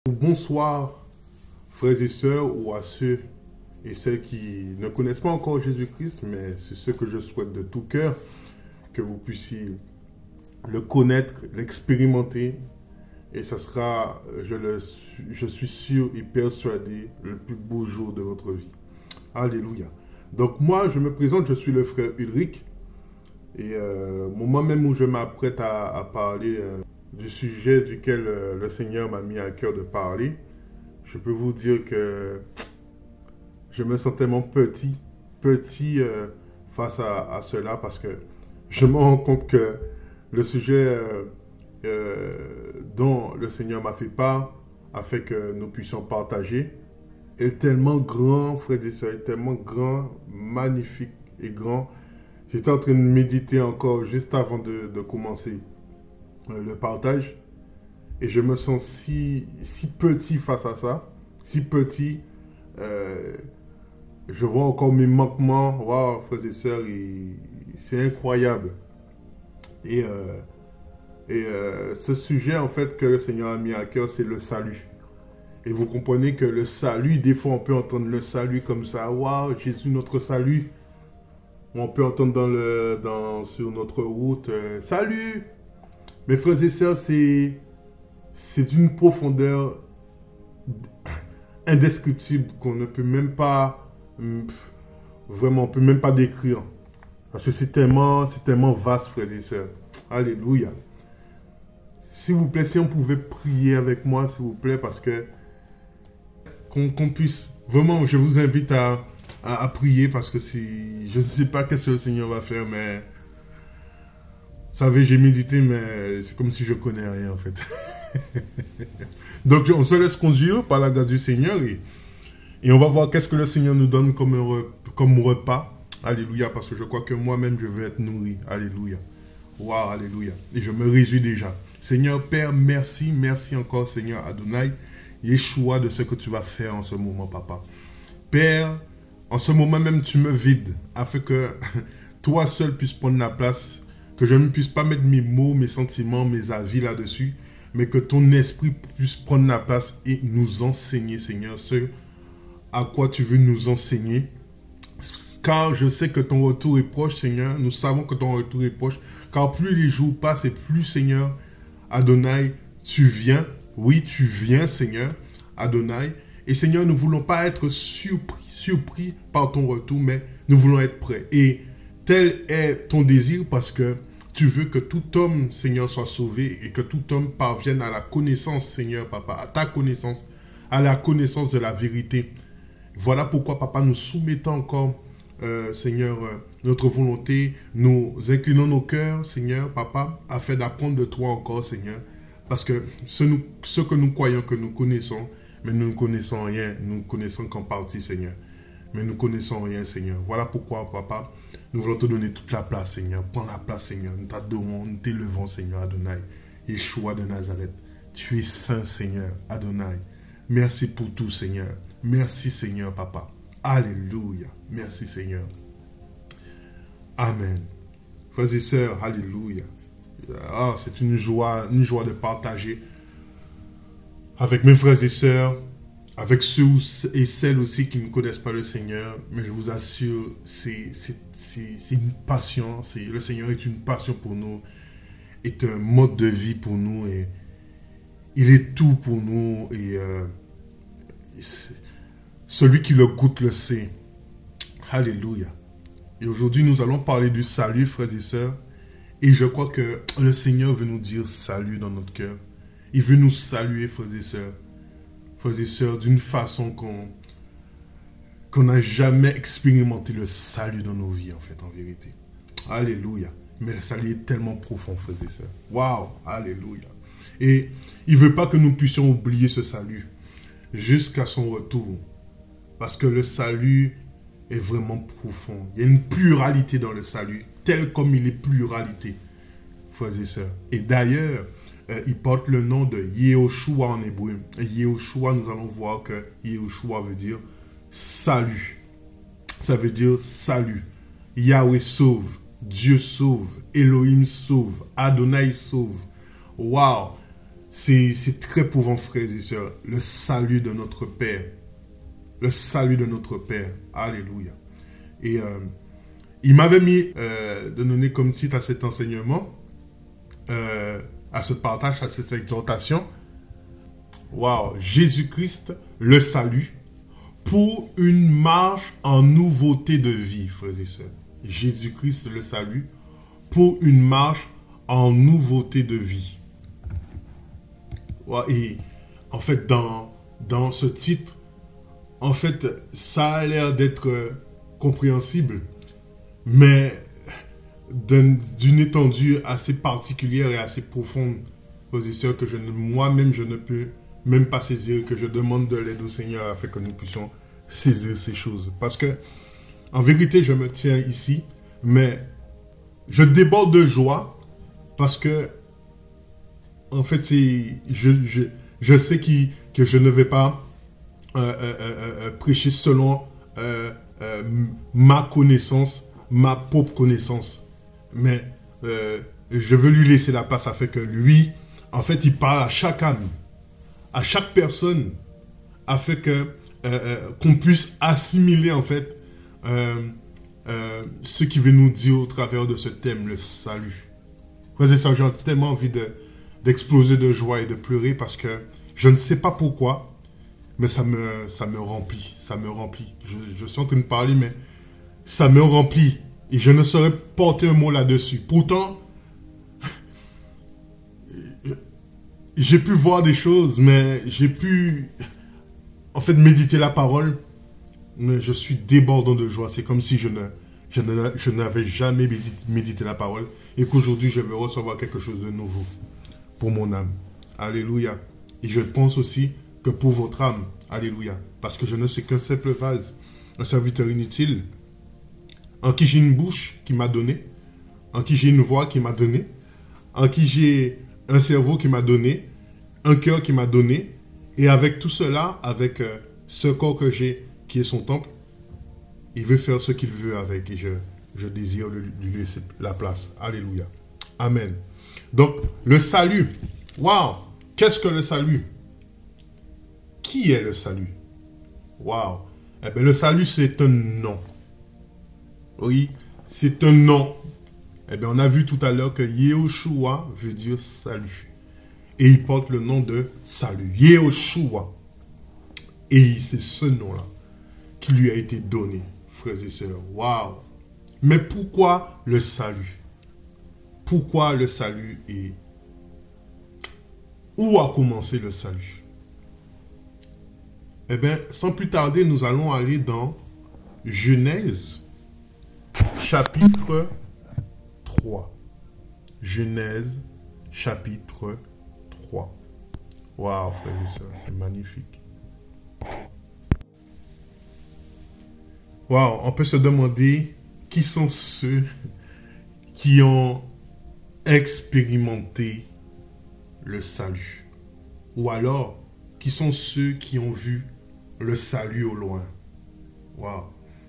Bonsoir, frères et sœurs, ou à ceux et celles qui ne connaissent pas encore Jésus-Christ, mais c'est ce que je souhaite de tout cœur, que vous puissiez le connaître, l'expérimenter, et ce sera, je suis sûr et persuadé, le plus beau jour de votre vie. Alléluia. Donc moi, je me présente, je suis le frère Ulrich, et au moment même où je m'apprête à parler du sujet duquel le Seigneur m'a mis à cœur de parler, je peux vous dire que je me sens tellement petit face à cela, parce que je me rends compte que le sujet dont le Seigneur m'a fait part, afin que nous puissions partager, est tellement grand, frères et sœurs, est tellement grand, magnifique et grand. J'étais en train de méditer encore juste avant de commencer le partage, et je me sens si petit face à ça, si petit. Je vois encore mes manquements. Waouh, frères et sœurs, c'est incroyable. Et ce sujet, en fait, que le Seigneur a mis à cœur, c'est le salut. Et vous comprenez que le salut, des fois, on peut entendre le salut comme ça. Waouh, Jésus, notre salut. On peut entendre sur notre route, salut. Mes frères et sœurs, c'est d'une profondeur indescriptible qu'on ne peut même pas, vraiment, on peut même pas décrire. Parce que c'est tellement vaste, frères et sœurs. Alléluia. S'il vous plaît, si on pouvait prier avec moi, s'il vous plaît, parce que qu'on puisse, vraiment, je vous invite à prier, parce que je ne sais pas qu'est-ce que le Seigneur va faire, mais vous savez, j'ai médité, mais c'est comme si je connais rien, en fait. Donc, on se laisse conduire par la grâce du Seigneur, et on va voir qu'est-ce que le Seigneur nous donne comme repas. Alléluia, parce que je crois que moi-même, je vais être nourri. Alléluia. Waouh, alléluia. Et je me réjouis déjà. Seigneur Père, merci encore, Seigneur Adonai, Yeshua, de ce que tu vas faire en ce moment, Papa. Père, en ce moment même, tu me vides, afin que toi seul puisses prendre la place, que je ne puisse pas mettre mes mots, mes sentiments, mes avis là-dessus, mais que ton esprit puisse prendre la place et nous enseigner, Seigneur, ce à quoi tu veux nous enseigner. Car je sais que ton retour est proche, Seigneur. Nous savons que ton retour est proche. Car plus les jours passent et plus, Seigneur Adonai, tu viens. Oui, tu viens, Seigneur Adonai. Et Seigneur, nous ne voulons pas être surpris par ton retour, mais nous voulons être prêts. Et tel est ton désir, parce que tu veux que tout homme, Seigneur, soit sauvé, et que tout homme parvienne à la connaissance, Seigneur, Papa, à ta connaissance, à la connaissance de la vérité. Voilà pourquoi, Papa, nous soumettons encore, Seigneur, notre volonté, nous inclinons nos cœurs, Seigneur, Papa, afin d'apprendre de toi encore, Seigneur, parce que ce que nous croyons que nous connaissons, mais nous ne connaissons rien, nous ne connaissons qu'en partie, Seigneur, mais nous ne connaissons rien, Seigneur. Voilà pourquoi, Papa, nous voulons te donner toute la place, Seigneur. Prends la place, Seigneur. Nous t'adorons, nous t'élevons, Seigneur Adonai, Yeshua de Nazareth. Tu es saint, Seigneur Adonai. Merci pour tout, Seigneur. Merci, Seigneur, Papa. Alléluia. Merci, Seigneur. Amen. Frères et sœurs, alléluia. Ah, c'est une joie de partager avec mes frères et sœurs, avec ceux et celles aussi qui ne connaissent pas le Seigneur. Mais je vous assure, c'est une passion. Le Seigneur est une passion pour nous, est un mode de vie pour nous, et il est tout pour nous, et celui qui le goûte le sait. Alléluia. Et aujourd'hui, nous allons parler du salut, frères et sœurs. Et je crois que le Seigneur veut nous dire salut dans notre cœur. Il veut nous saluer, frères et sœurs. Frères et sœurs, d'une façon qu'on n'a jamais expérimenté le salut dans nos vies, en fait, en vérité. Alléluia. Mais le salut est tellement profond, frères et sœurs. Waouh, alléluia. Et il ne veut pas que nous puissions oublier ce salut jusqu'à son retour. Parce que le salut est vraiment profond. Il y a une pluralité dans le salut, tel comme il est pluralité, frères et sœurs. Et d'ailleurs, il porte le nom de Yehoshua en hébreu. Et Yehoshua, nous allons voir que Yehoshua veut dire salut. Ça veut dire salut. Yahweh sauve, Dieu sauve, Elohim sauve, Adonai sauve. Waouh! C'est très éprouvant, frères et sœurs. Le salut de notre Père. Le salut de notre Père. Alléluia. Et il m'avait mis de donner comme titre à cet enseignement, à ce partage, à cette exhortation. Waouh, Jésus-Christ, le salut, pour une marche en nouveauté de vie, frères et sœurs. Jésus-Christ, le salut, pour une marche en nouveauté de vie. Et en fait, dans ce titre, en fait, ça a l'air d'être compréhensible, mais d'une étendue assez particulière et assez profonde, frères et sœurs, que moi-même, je ne peux même pas saisir, que je demande de l'aide au Seigneur afin que nous puissions saisir ces choses. Parce que, en vérité, je me tiens ici, mais je déborde de joie parce que, en fait, je sais que je ne vais pas prêcher selon ma connaissance, ma propre connaissance. Mais je veux lui laisser la place afin que lui, en fait, il parle à chaque âme, à chaque personne, afin que qu'on puisse assimiler, en fait, ce qu'il veut nous dire au travers de ce thème, le salut. Frères et sœurs, j'ai tellement envie d'exploser de joie et de pleurer parce que je ne sais pas pourquoi, mais ça me remplit, ça me remplit. Je suis en train de parler, mais ça me remplit et je ne saurais porter un mot là-dessus. Pourtant, j'ai pu voir des choses, mais j'ai pu, en fait, méditer la parole, mais je suis débordant de joie. C'est comme si je n'avais jamais médité la parole et qu'aujourd'hui, je veux recevoir quelque chose de nouveau pour mon âme. Alléluia. Et je pense aussi que pour votre âme. Alléluia. Parce que je ne suis qu'un simple vase, un serviteur inutile, en qui j'ai une bouche qui m'a donné, en qui j'ai une voix qui m'a donné, en qui j'ai un cerveau qui m'a donné, un cœur qui m'a donné, et avec tout cela, avec ce corps que j'ai, qui est son temple, il veut faire ce qu'il veut avec, et je désire lui laisser la place. Alléluia. Amen. Donc, le salut. Waouh! Qu'est-ce que le salut? Qui est le salut? Waouh! Eh bien, le salut, c'est un nom. Oui, c'est un nom. Eh bien, on a vu tout à l'heure que Yehoshua veut dire salut. Et il porte le nom de salut. Yehoshua. Et c'est ce nom-là qui lui a été donné, frères et sœurs. Waouh! Mais pourquoi le salut? Pourquoi le salut et où a commencé le salut? Eh bien, sans plus tarder, nous allons aller dans Genèse, chapitre 3. Genèse, chapitre 3. Waouh, frères et sœurs, c'est magnifique. Waouh, on peut se demander qui sont ceux qui ont expérimenté le salut. Ou alors, qui sont ceux qui ont vu le salut au loin. Waouh.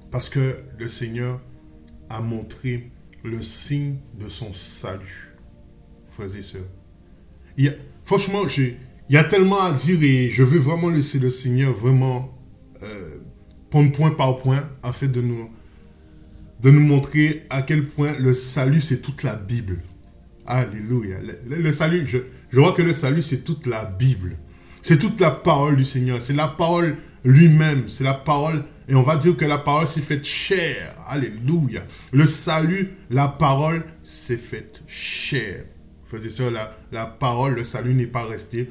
Parce que le Seigneur a montré le signe de son salut, frères et sœurs. Franchement, il y a tellement à dire et je veux vraiment laisser le Seigneur vraiment prendre point par point afin de nous montrer à quel point le salut, c'est toute la Bible. Alléluia. Le salut, je vois que le salut, c'est toute la Bible. C'est toute la parole du Seigneur. C'est la parole lui-même. C'est la parole. Et on va dire que la parole s'est faite chair. Alléluia. Le salut, la parole s'est faite chair. Frères et sœurs, la parole, le salut n'est pas resté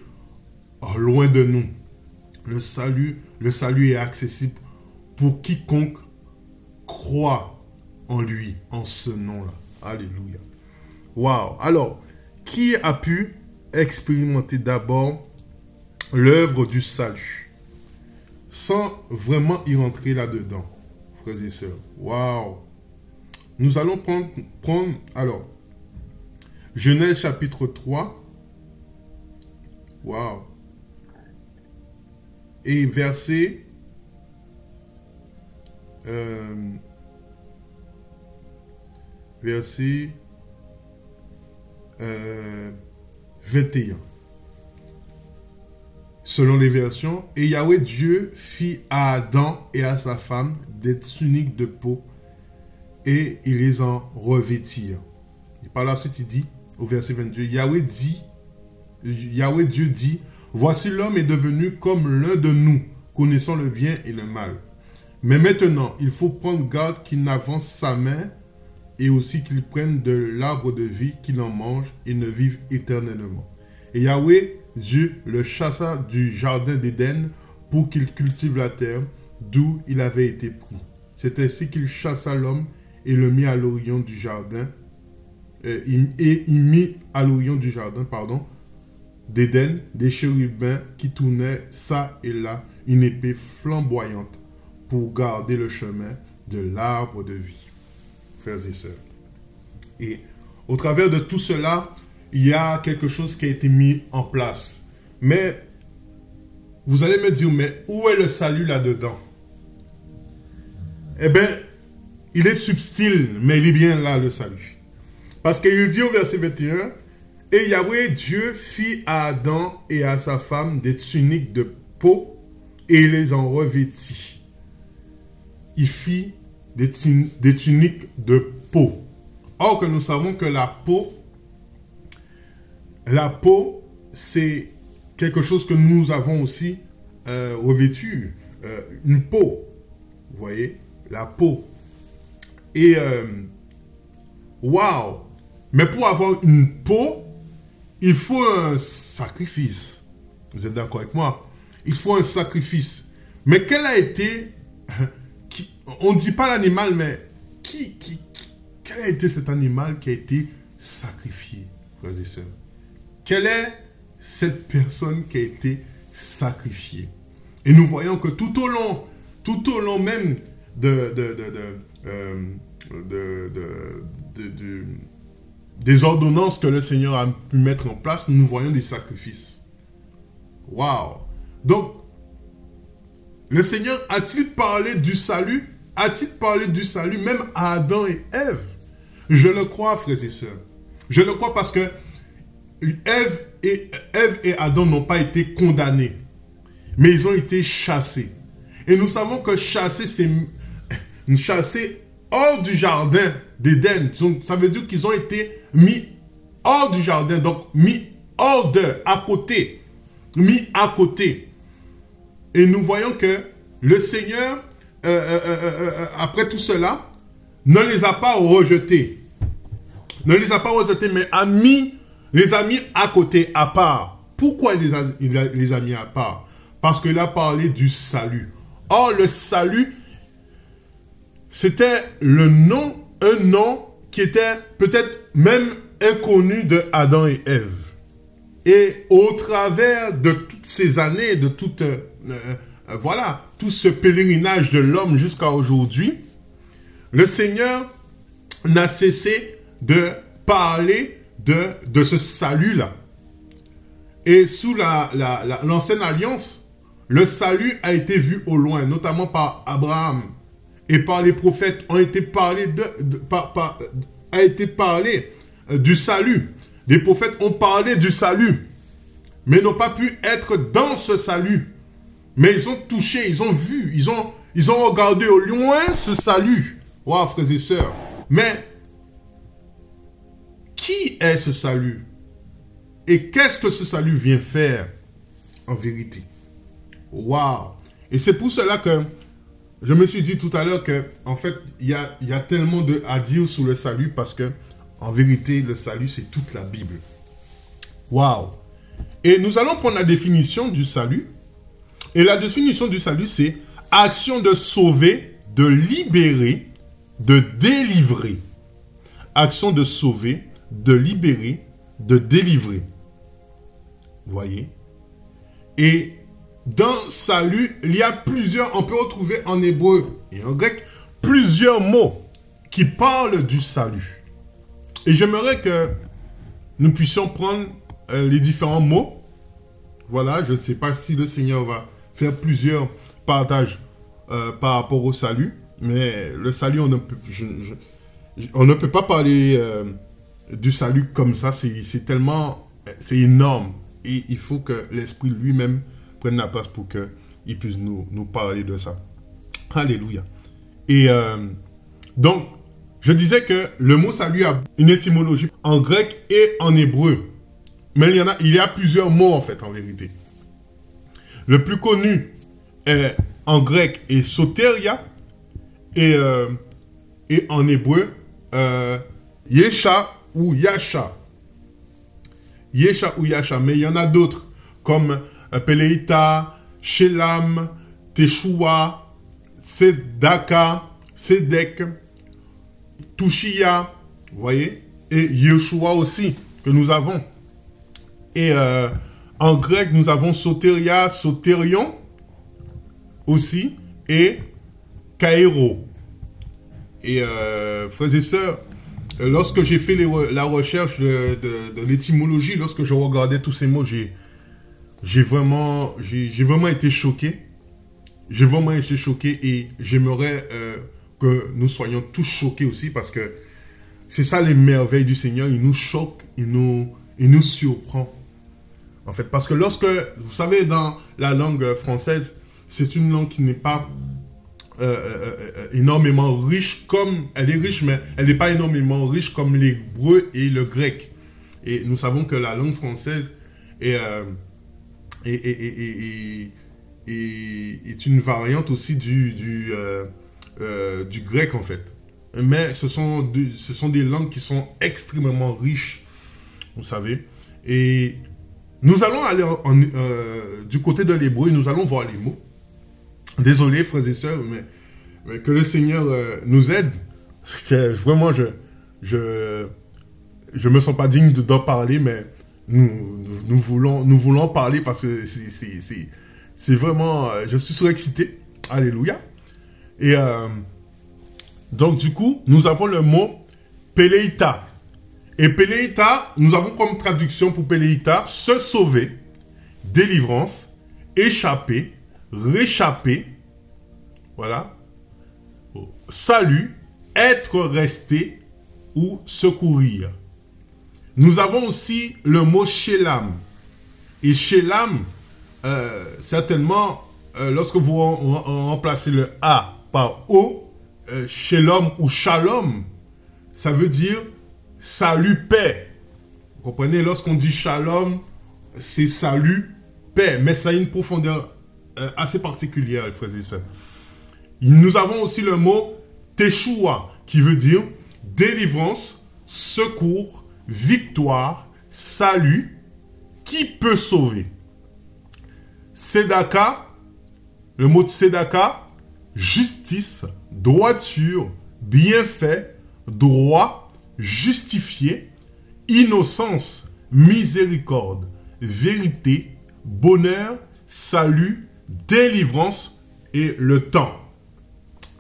loin de nous. Le salut est accessible pour quiconque croit en lui, en ce nom-là. Alléluia. Waouh. Alors, qui a pu expérimenter d'abord l'œuvre du salut sans vraiment y rentrer là-dedans, frères et sœurs? Waouh. Nous allons prendre alors Genèse chapitre 3. Waouh. Et verset verset 21. selon les versions. Et Yahweh Dieu fit à Adam et à sa femme des tuniques de peau et ils les en revêtirent. Et par la suite, il dit, au verset 22, Yahweh Dieu dit, voici l'homme est devenu comme l'un de nous, connaissant le bien et le mal. Mais maintenant, il faut prendre garde qu'il n'avance sa main et aussi qu'il prenne de l'arbre de vie, qu'il en mange et ne vive éternellement. Et Yahweh Dieu le chassa du jardin d'Éden pour qu'il cultive la terre d'où il avait été pris. C'est ainsi qu'il chassa l'homme et le mit à l'orient du jardin, il mit à l'orient du jardin, d'Éden, des chérubins qui tournaient ça et là, une épée flamboyante pour garder le chemin de l'arbre de vie. Frères et sœurs. Et au travers de tout cela, il y a quelque chose qui a été mis en place. Mais vous allez me dire, mais où est le salut là-dedans? Eh bien, il est subtil, mais il est bien là, le salut. Parce qu'il dit au verset 21, « Et Yahweh Dieu fit à Adam et à sa femme des tuniques de peau et il les en revêtit. » Il fit des tuniques de peau. Or que nous savons que la peau, c'est quelque chose que nous avons aussi revêtu. Une peau. Vous voyez? La peau. Et, waouh! Mais pour avoir une peau, il faut un sacrifice. Vous êtes d'accord avec moi? Il faut un sacrifice. Mais quel a été... on ne dit pas l'animal, mais quel a été cet animal qui a été sacrifié, frères et sœurs? Quelle est cette personne qui a été sacrifiée? Et nous voyons que tout au long même des ordonnances que le Seigneur a pu mettre en place, nous voyons des sacrifices. Waouh! Donc, le Seigneur a-t-il parlé du salut? A-t-il parlé du salut même à Adam et Ève? Je le crois, frères et sœurs. Je le crois parce que Ève et Adam n'ont pas été condamnés, mais ils ont été chassés. Et nous savons que chasser, c'est chasser hors du jardin d'Éden. Ça veut dire qu'ils ont été mis hors du jardin, donc mis hors à côté. Mis à côté. Et nous voyons que le Seigneur, après tout cela, ne les a pas rejetés. Ne les a pas rejetés, mais les a mis à côté, à part. Pourquoi il les a mis à part? Parce qu'il a parlé du salut. Or, le salut, c'était un nom qui était peut-être même inconnu de Adam et Ève. Et au travers de toutes ces années, de tout ce pèlerinage de l'homme jusqu'à aujourd'hui, le Seigneur n'a cessé de parler de ce salut-là. Et sous l'ancienne alliance, le salut a été vu au loin, notamment par Abraham et par les prophètes, a été parlé du salut. Les prophètes ont parlé du salut, mais n'ont pas pu être dans ce salut. Mais ils ont touché, ils ont vu, ils ont regardé au loin ce salut. Waouh, frères et sœurs. Mais qui est ce salut? Et qu'est-ce que ce salut vient faire en vérité? Waouh! Et c'est pour cela que je me suis dit tout à l'heure que, en fait, il y a tellement à dire sur le salut parce que, en vérité, le salut, c'est toute la Bible. Waouh! Et nous allons prendre la définition du salut. Et la définition du salut, c'est action de sauver, de libérer, de délivrer. Action de sauver, de libérer, de délivrer. Vous voyez? Et dans salut, il y a plusieurs, on peut retrouver en hébreu et en grec, plusieurs mots qui parlent du salut. Et j'aimerais que nous puissions prendre les différents mots. Voilà, je ne sais pas si le Seigneur va faire plusieurs partages par rapport au salut, mais le salut, on ne peut pas parler du salut comme ça, c'est tellement, c'est énorme. Et il faut que l'Esprit lui-même prenne la place pour qu'il puisse nous parler de ça. Alléluia. Et donc, je disais que le mot salut a une étymologie en grec et en hébreu. Mais il y a plusieurs mots en fait, en vérité. Le plus connu en grec est soteria et en hébreu, yesha ou yasha. Yesha ou yasha. Mais il y en a d'autres comme peleita, shelam, teshua, sedaka, sedek, tushia, vous voyez, et Yeshua aussi, que nous avons. Et en grec, nous avons soteria, soterion aussi, et kairo. Et frères et sœurs, lorsque j'ai fait la recherche de l'étymologie, lorsque je regardais tous ces mots, j'ai vraiment été choqué. J'ai vraiment été choqué et j'aimerais que nous soyons tous choqués aussi parce que c'est ça les merveilles du Seigneur. Il nous choque, il nous surprend. En fait, parce que lorsque, vous savez, dans la langue française, c'est une langue qui n'est pas énormément riche comme... Elle est riche, mais elle n'est pas énormément riche comme l'hébreu et le grec. Et nous savons que la langue française est une variante aussi du grec, en fait. Mais ce sont des langues qui sont extrêmement riches, vous savez. Et nous allons aller du côté de l'hébreu, nous allons voir les mots. Désolé, frères et sœurs, mais que le Seigneur nous aide. Vraiment, je me sens pas digne d'en parler, mais nous voulons parler parce que c'est vraiment... je suis surexcité. Alléluia. Et donc, du coup, nous avons le mot peleita. Et peleita, nous avons comme traduction pour peleita, se sauver, délivrance, échapper, réchapper, voilà, salut, être resté ou secourir. Nous avons aussi le mot shelam. Et shelam, certainement, lorsque vous remplacez le A par O, shalom ou shalom, ça veut dire salut, paix. Vous comprenez? Lorsqu'on dit shalom, c'est salut, paix. Mais ça a une profondeur assez particulière, frères et sœurs. Nous avons aussi le mot Teshua, qui veut dire délivrance, secours, victoire, salut, qui peut sauver. Sedaka, le mot Sedaka, justice, droiture, bienfait, droit, justifié, innocence, miséricorde, vérité, bonheur, salut, délivrance et le temps.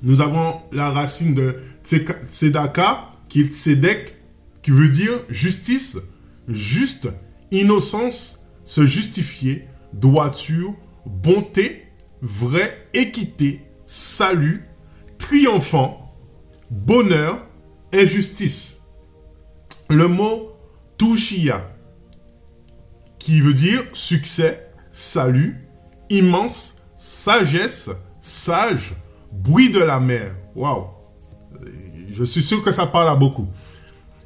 Nous avons la racine de Tzedaka, qui est Tzedek, qui veut dire justice, juste, innocence, se justifier, droiture, bonté, vrai, équité, salut, triomphant, bonheur, injustice. Le mot Tushia, qui veut dire succès, salut, immense, sagesse, sage, bruit de la mer. Waouh! Je suis sûr que ça parle à beaucoup.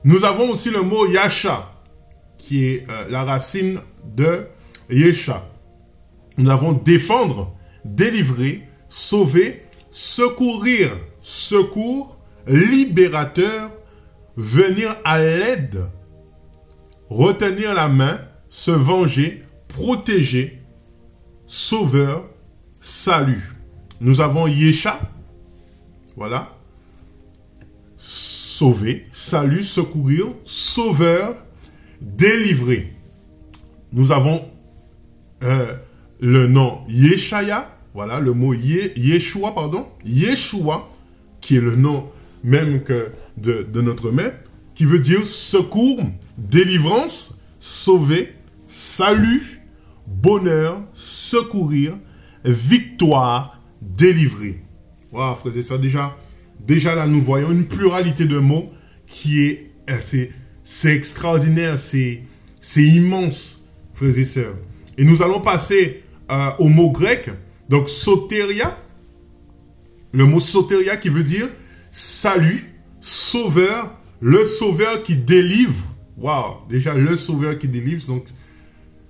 Nous avons aussi le mot Yasha, qui est la racine de Yesha. Nous avons défendre, délivrer, sauver, secourir, secours, libérateur, venir à l'aide, retenir la main, se venger, protéger, sauveur, salut. Nous avons Yesha, voilà, sauver, salut, secourir, sauveur, délivrer. Nous avons le nom Yeshaya, voilà, le mot Yeshua, pardon, Yeshua, qui est le nom même de notre maître, qui veut dire secours, délivrance, sauver, salut, bonheur, secourir, victoire, délivrer. Wow, frères et sœurs, déjà là, nous voyons une pluralité de mots qui est, c'est extraordinaire, c'est immense, frères et sœurs. Et nous allons passer au mot grec, donc soteria, le mot soteria qui veut dire salut, sauveur, le sauveur qui délivre. Waouh, déjà le sauveur qui délivre, donc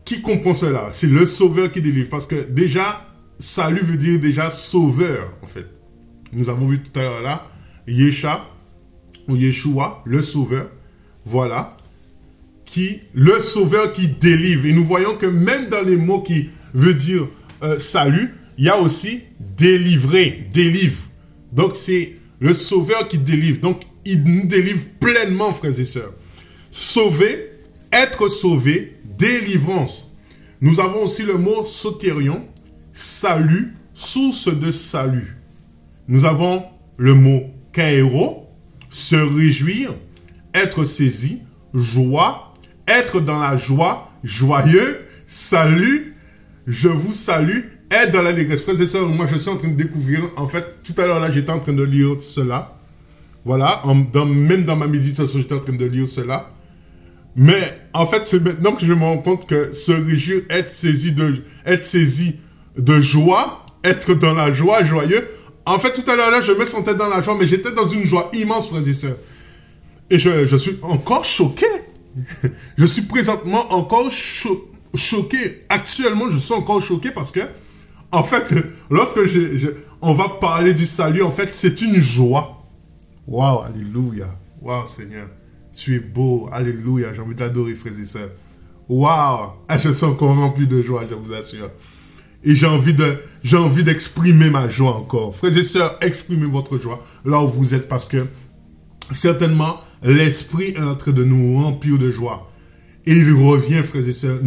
qui comprend cela? C'est le sauveur qui délivre, parce que déjà, salut veut dire déjà sauveur, en fait. Nous avons vu tout à l'heure là, Yesha, ou Yeshua, le sauveur, voilà, le sauveur qui délivre. Et nous voyons que même dans les mots qui veut dire salut, il y a aussi délivrer, délivre. Donc c'est le sauveur qui délivre. Donc il nous délivre pleinement, frères et sœurs. Sauver, être sauvé, délivrance. Nous avons aussi le mot sotérion, salut, source de salut. Nous avons le mot kairo, se réjouir, être saisi, joie, être dans la joie, joyeux, salut, je vous salue, être dans l'allégresse. Frères et sœurs, moi je suis en train de découvrir, en fait, tout à l'heure là, j'étais en train de lire cela. Voilà, même dans ma méditation, j'étais en train de lire cela. Mais en fait, c'est maintenant que je me rends compte que se réjouir, être saisi de joie, être dans la joie, joyeux. En fait, tout à l'heure là, je me sentais dans la joie, mais j'étais dans une joie immense, frères et sœurs. Et je suis encore choqué. Je suis présentement encore choqué. Actuellement, je suis encore choqué parce que, en fait, lorsque on va parler du salut, en fait, c'est une joie. Waouh, alléluia. Waouh, Seigneur. Tu es beau. Alléluia. J'ai envie d'adorer, frères et sœurs. Waouh. Je suis encore rempli de joie, je vous assure. Et j'ai envie d'exprimer ma joie encore. Frères et sœurs, exprimez votre joie là où vous êtes parce que certainement, l'Esprit est en train de nous remplir de joie. Et il revient, frères et sœurs.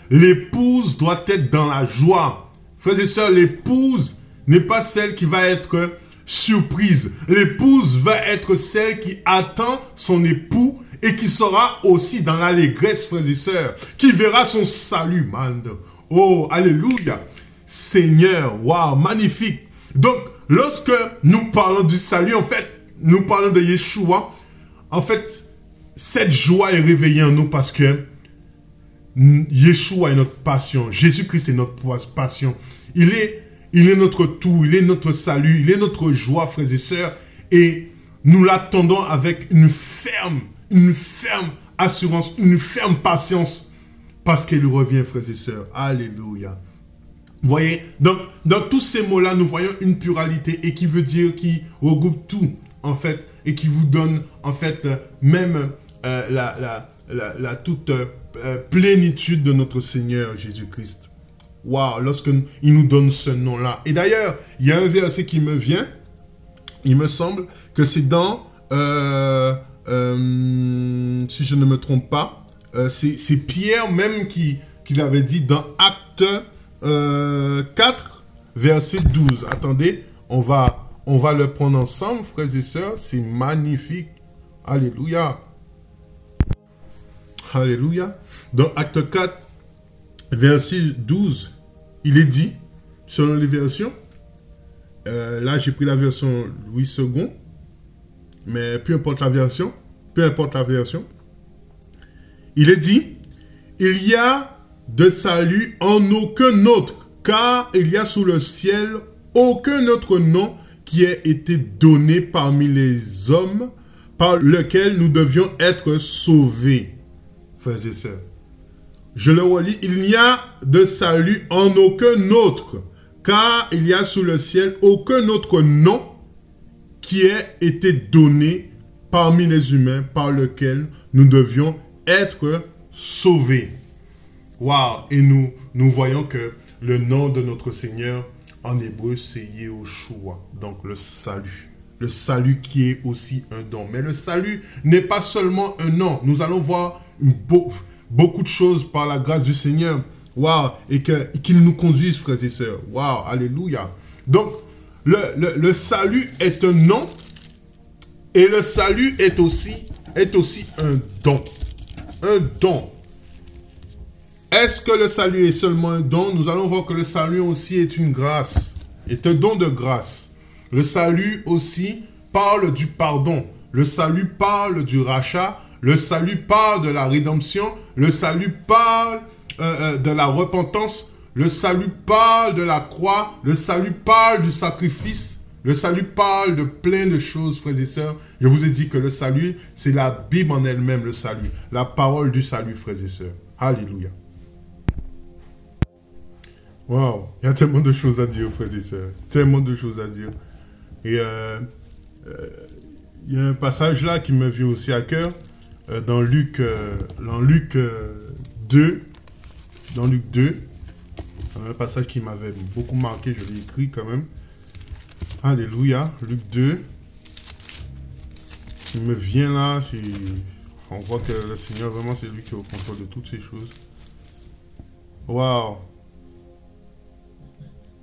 L'épouse doit être dans la joie. Frères et sœurs, l'épouse n'est pas celle qui va être surprise. L'épouse va être celle qui attend son époux et qui sera aussi dans l'allégresse, frères et sœurs, qui verra son salut, man. Oh, alléluia. Seigneur, waouh, magnifique. Donc, lorsque nous parlons du salut, en fait, nous parlons de Yeshua, en fait, cette joie est réveillée en nous parce que Yeshua est notre passion. Jésus-Christ est notre passion. Il est notre tout, il est notre salut, il est notre joie, frères et sœurs. Et nous l'attendons avec une ferme assurance, une ferme patience parce qu'il revient, frères et sœurs. Alléluia. Vous voyez, donc, dans tous ces mots-là, nous voyons une pluralité et qui veut dire qui regroupe tout, en fait, et qui vous donne, en fait, même la toute plénitude de notre Seigneur Jésus-Christ. Waouh, lorsqu'il nous donne ce nom-là. Et d'ailleurs, il y a un verset qui me vient, il me semble que c'est dans, si je ne me trompe pas, c'est Pierre même qui l'avait dit dans Acte 4, verset 12. Attendez, on va le prendre ensemble, frères et sœurs. C'est magnifique. Alléluia. Alléluia. Dans Acte 4, verset 12, il est dit, selon les versions, là j'ai pris la version Louis II, mais peu importe la version, il est dit, il y a de salut en aucun autre, car il y a sous le ciel aucun autre nom qui ait été donné parmi les hommes par lequel nous devions être sauvés. Frères et sœurs, je le relis, il n'y a de salut en aucun autre, car il y a sous le ciel aucun autre nom qui ait été donné parmi les humains par lequel nous devions être sauvés. Waouh! Et nous voyons que le nom de notre Seigneur en hébreu c'est Yehoshua, donc le salut. Le salut qui est aussi un don. Mais le salut n'est pas seulement un nom. Nous allons voir beaucoup de choses par la grâce du Seigneur. Waouh! Et qu'il nous conduise, frères et sœurs. Waouh! Alléluia! Donc, le salut est un nom. Et le salut est aussi un don. Un don. Est-ce que le salut est seulement un don? Nous allons voir que le salut aussi est une grâce. Est un don de grâce. Le salut aussi parle du pardon. Le salut parle du rachat. Le salut parle de la rédemption. Le salut parle de la repentance. Le salut parle de la croix. Le salut parle du sacrifice. Le salut parle de plein de choses, frères et sœurs. Je vous ai dit que le salut, c'est la Bible en elle-même, le salut. La parole du salut, frères et sœurs. Alléluia. Waouh, il y a tellement de choses à dire, frères et sœurs. Tellement de choses à dire. Et il y a un passage là qui me vient aussi à cœur. Dans Luc 2. Dans Luc 2. Un passage qui m'avait beaucoup marqué, je l'ai écrit quand même. Alléluia, Luc 2. Il me vient là, on voit que le Seigneur, vraiment, c'est lui qui est au contrôle de toutes ces choses. Waouh!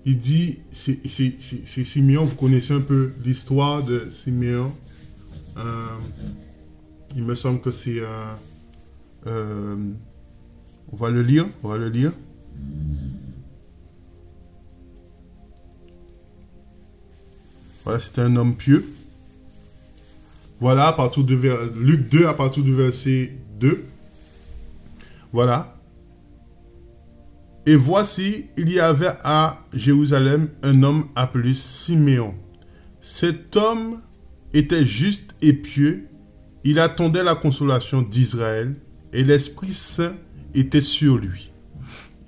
Il dit, c'est Simeon, vous connaissez un peu l'histoire de Simeon. Il me semble que c'est... on va le lire, Voilà, c'était un homme pieux. Voilà, à partir de Luc 2, à partir du verset 2. Voilà. Et voici, il y avait à Jérusalem un homme appelé Siméon. Cet homme était juste et pieux. Il attendait la consolation d'Israël et l'Esprit Saint était sur lui.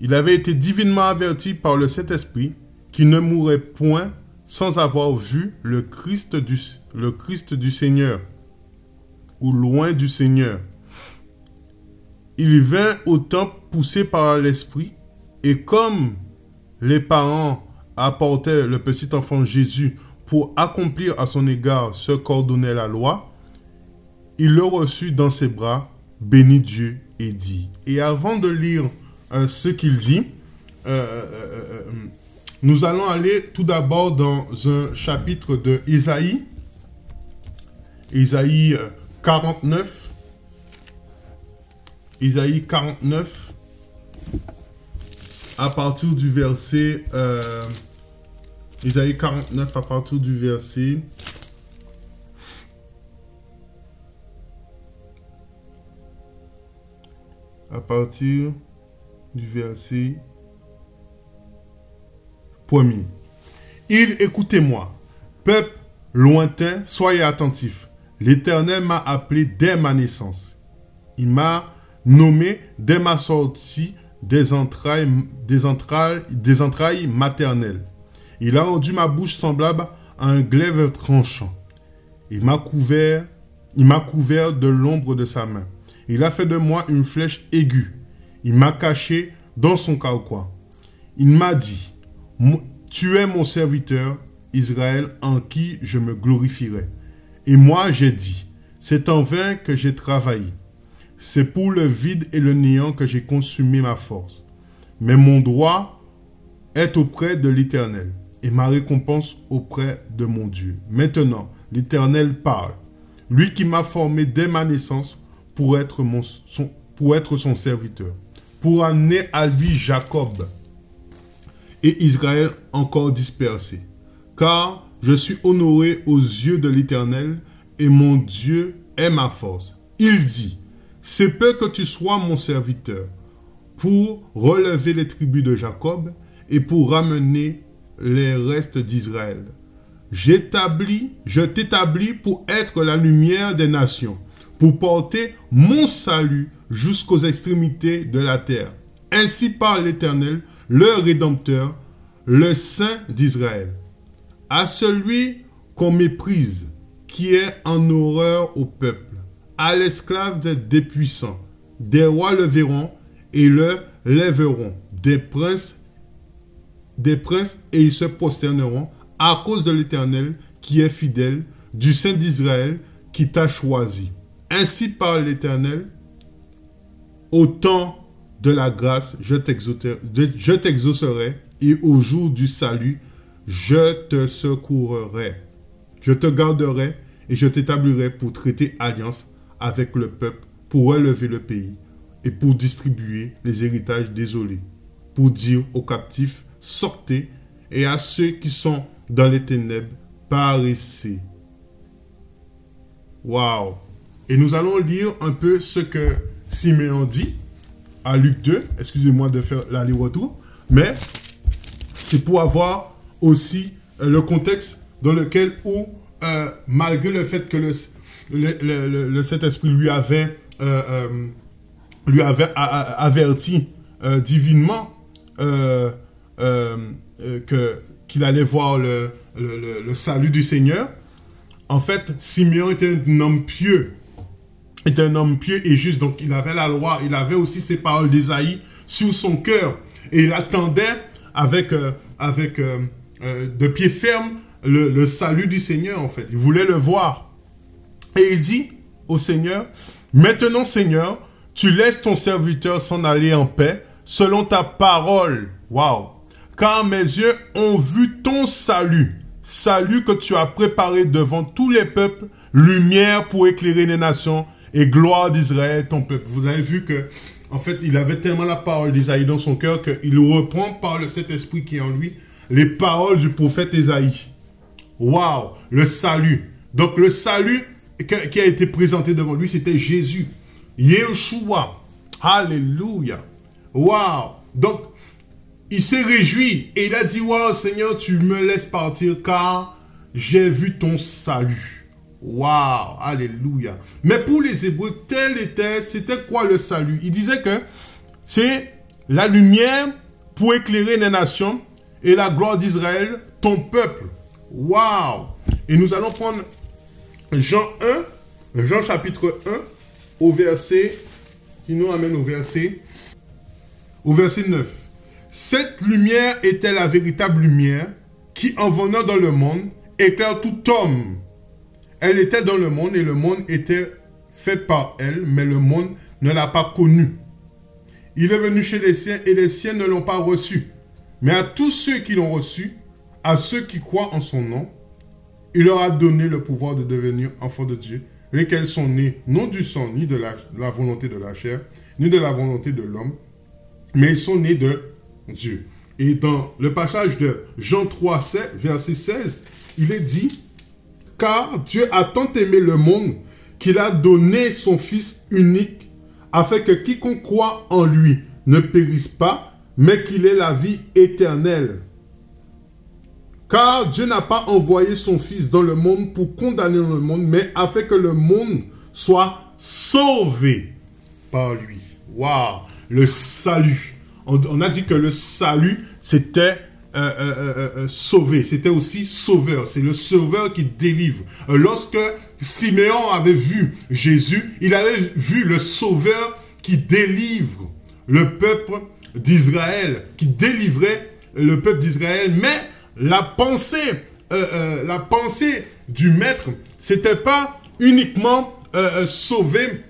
Il avait été divinement averti par le Saint-Esprit qu'il ne mourrait point sans avoir vu le Christ du Seigneur, ou loin du Seigneur. Il vint au temple poussé par l'Esprit, et comme les parents apportaient le petit enfant Jésus pour accomplir à son égard ce qu'ordonnait la loi, il le reçut dans ses bras, bénit Dieu et dit. Et avant de lire ce qu'il dit, nous allons aller tout d'abord dans un chapitre de Isaïe 49. Isaïe 49, à partir du verset... Isaïe 49, à partir du verset... À partir du verset... Premier. Écoutez-moi, peuple lointain, soyez attentifs. L'Éternel m'a appelé dès ma naissance. Il m'a nommé dès ma sortie des entrailles maternelles. Il a rendu ma bouche semblable à un glaive tranchant. Il m'a couvert de l'ombre de sa main. Il a fait de moi une flèche aiguë. Il m'a caché dans son carquois. Il m'a dit, tu es mon serviteur, Israël, en qui je me glorifierai. Et moi j'ai dit, c'est en vain que j'ai travaillé. C'est pour le vide et le néant que j'ai consumé ma force. Mais mon droit est auprès de l'Éternel, et ma récompense auprès de mon Dieu. Maintenant, l'Éternel parle, lui qui m'a formé dès ma naissance pour être son serviteur, pour amener à lui Jacob et Israël encore dispersé. Car je suis honoré aux yeux de l'Éternel, et mon Dieu est ma force. Il dit, c'est peu que tu sois mon serviteur, pour relever les tribus de Jacob et pour ramener les restes d'Israël. Je t'établis pour être la lumière des nations, pour porter mon salut jusqu'aux extrémités de la terre. Ainsi parle l'Éternel, le Rédempteur, le Saint d'Israël. À celui qu'on méprise, qui est en horreur au peuple, à l'esclave des puissants, des rois le verront et le lèveront, des princes et ils se prosterneront à cause de l'Éternel qui est fidèle, du Saint d'Israël qui t'a choisi. Ainsi parle l'Éternel, au temps de la grâce, je t'exaucerai et au jour du salut, je te secourrai. Je te garderai et je t'établirai pour traiter alliance avec le peuple, pour relever le pays et pour distribuer les héritages désolés, pour dire aux captifs, sortez, et à ceux qui sont dans les ténèbres, paraissez. Waouh! Et nous allons lire un peu ce que Siméon dit à Luc 2. Excusez-moi de faire l'aller-retour. mais c'est pour avoir aussi le contexte dans lequel, où, malgré le fait que le Saint-Esprit lui avait averti divinement qu'il allait voir le salut du Seigneur, en fait, Simeon était un homme pieux. Était un homme pieux et juste, donc il avait la loi, il avait aussi ces paroles d'Ésaïe sur son cœur. Et il attendait avec de pied ferme le salut du Seigneur, en fait. Il voulait le voir. Et il dit au Seigneur, maintenant Seigneur, tu laisses ton serviteur s'en aller en paix, selon ta parole. Waouh! Car mes yeux ont vu ton salut, salut que tu as préparé devant tous les peuples, lumière pour éclairer les nations et gloire d'Israël, ton peuple. Vous avez vu que, en fait, il avait tellement la parole d'Ésaïe dans son cœur qu'il reprend par cet esprit qui est en lui les paroles du prophète Ésaïe. Waouh! Le salut. Donc le salut qui a été présenté devant lui, c'était Jésus. Yeshua. Alléluia. Waouh! Donc, il s'est réjoui et il a dit, waouh, Seigneur, tu me laisses partir car j'ai vu ton salut. Waouh, alléluia. Mais pour les Hébreux, c'était quoi le salut? Il disait que c'est la lumière pour éclairer les nations et la gloire d'Israël, ton peuple. Waouh. Et nous allons prendre Jean chapitre 1, au verset, qui nous amène au verset 9. Cette lumière était la véritable lumière qui, en venant dans le monde, éclaire tout homme. Elle était dans le monde et le monde était fait par elle, mais le monde ne l'a pas connue. Il est venu chez les siens et les siens ne l'ont pas reçu. Mais à tous ceux qui l'ont reçu, à ceux qui croient en son nom, il leur a donné le pouvoir de devenir enfants de Dieu, lesquels sont nés non du sang, ni de la volonté de la chair, ni de la volonté de l'homme, mais ils sont nés de Dieu. Et dans le passage de Jean 3, verset 16, il est dit, « Car Dieu a tant aimé le monde qu'il a donné son Fils unique, afin que quiconque croit en lui ne périsse pas, mais qu'il ait la vie éternelle. Car Dieu n'a pas envoyé son Fils dans le monde pour condamner le monde, mais afin que le monde soit sauvé par lui. » Waouh! Le salut. On a dit que le salut, c'était sauver. C'était aussi sauveur. C'est le sauveur qui délivre. Lorsque Siméon avait vu Jésus, il avait vu le sauveur qui délivre le peuple d'Israël, qui délivrait le peuple d'Israël. Mais la pensée du maître, c'était pas uniquement sauver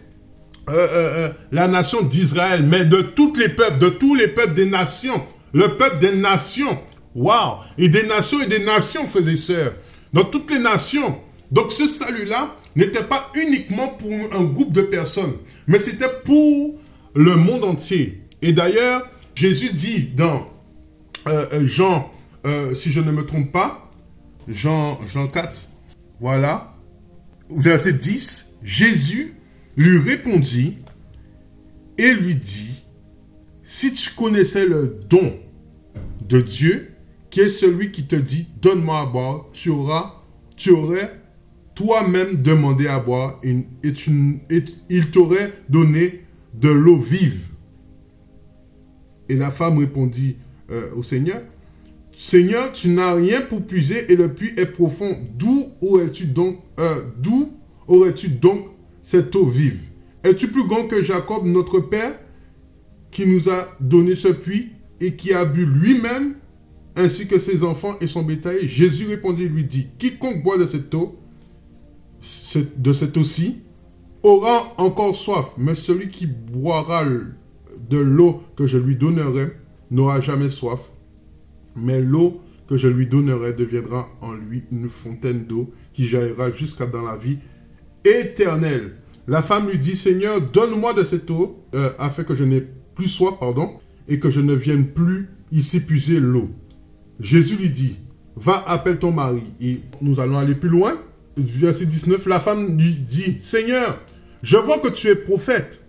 la nation d'Israël, mais de tous les peuples des nations, le peuple des nations. Waouh! Et des nations, frères et sœurs, dans toutes les nations. Donc ce salut-là n'était pas uniquement pour un groupe de personnes, mais c'était pour le monde entier. Et d'ailleurs, Jésus dit dans Jean, si je ne me trompe pas, Jean 4, voilà, verset 10, Jésus lui répondit et lui dit, « Si tu connaissais le don de Dieu, qui est celui qui te dit, donne-moi à boire, tu aurais toi-même demandé à boire et il t'aurait donné de l'eau vive. » Et la femme répondit au Seigneur, « Seigneur, tu n'as rien pour puiser et le puits est profond. D'où aurais-tu donc cette eau vive? Es-tu plus grand que Jacob, notre père, qui nous a donné ce puits et qui a bu lui-même, ainsi que ses enfants et son bétail? » Jésus répondit et lui dit, « Quiconque boit de cette eau-ci, aura encore soif, mais celui qui boira de l'eau que je lui donnerai n'aura jamais soif. Mais l'eau que je lui donnerai deviendra en lui une fontaine d'eau qui jaillira jusqu'à dans la vie éternelle. » La femme lui dit, « Seigneur, donne-moi de cette eau, afin que je n'ai plus soif, et que je ne vienne plus ici puiser l'eau. » Jésus lui dit, « Va, appelle ton mari. » Et nous allons aller plus loin. Verset 19, la femme lui dit, « Seigneur, je vois que tu es prophète.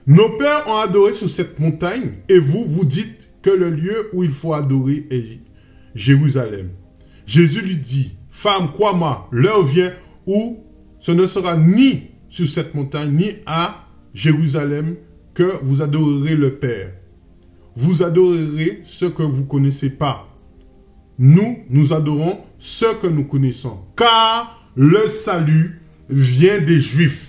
Nos pères ont adoré sur cette montagne, et vous, vous dites que le lieu où il faut adorer est Jérusalem. Jésus lui dit, femme, crois-moi, l'heure vient où ce ne sera ni sur cette montagne, ni à Jérusalem que vous adorerez le Père. Vous adorerez ce que vous ne connaissez pas. Nous adorons ce que nous connaissons. Car le salut vient des Juifs.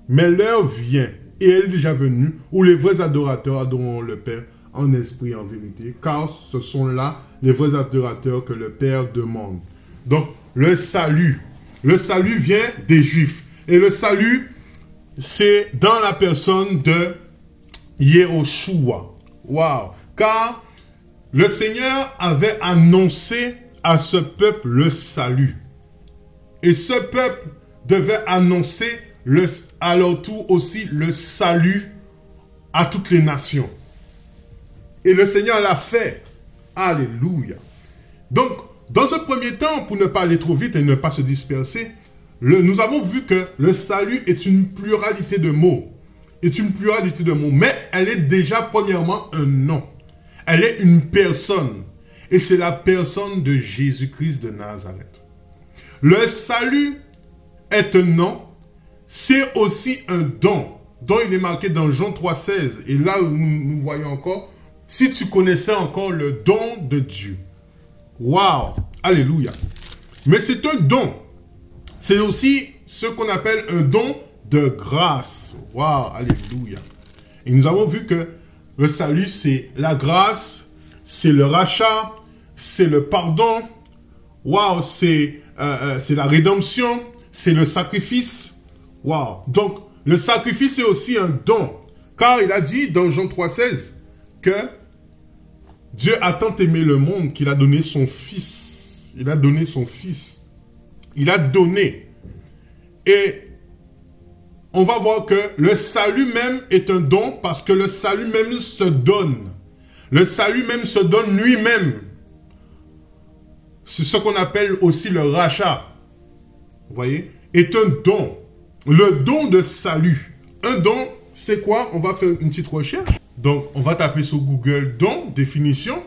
Mais l'heure vient, et elle est déjà venue, où les vrais adorateurs adoreront le Père en esprit et en vérité. Car ce sont là les vrais adorateurs que le Père demande. Donc, le salut vient des Juifs. Et le salut, c'est dans la personne de Yehoshua. Waouh! Car le Seigneur avait annoncé à ce peuple le salut. Et ce peuple devait annoncer à leur tour aussi le salut à toutes les nations. Et le Seigneur l'a fait. Alléluia. Donc, dans un premier temps, pour ne pas aller trop vite et ne pas se disperser, nous avons vu que le salut est une pluralité de mots. Mais elle est déjà premièrement un nom. Elle est une personne. Et c'est la personne de Jésus-Christ de Nazareth. Le salut est un nom. C'est aussi un don, dont il est marqué dans Jean 3,16. Et là, nous voyons encore, si tu connaissais encore le don de Dieu. Waouh! Alléluia! Mais c'est un don. C'est aussi ce qu'on appelle un don de grâce. Waouh! Alléluia! Et nous avons vu que le salut, c'est la grâce, c'est le rachat, c'est le pardon. Waouh! C'est la rédemption, c'est le sacrifice. Waouh! Donc, le sacrifice est aussi un don. Car il a dit dans Jean 3,16 que Dieu a tant aimé le monde qu'il a donné son Fils. Il a donné son Fils. Il a donné. Et on va voir que le salut même est un don parce que le salut même se donne. Le salut même se donne lui-même. C'est ce qu'on appelle aussi le rachat. Vous voyez? Est un don. Le don de salut. Un don, c'est quoi? On va faire une petite recherche. Donc, on va taper sur Google don, définition.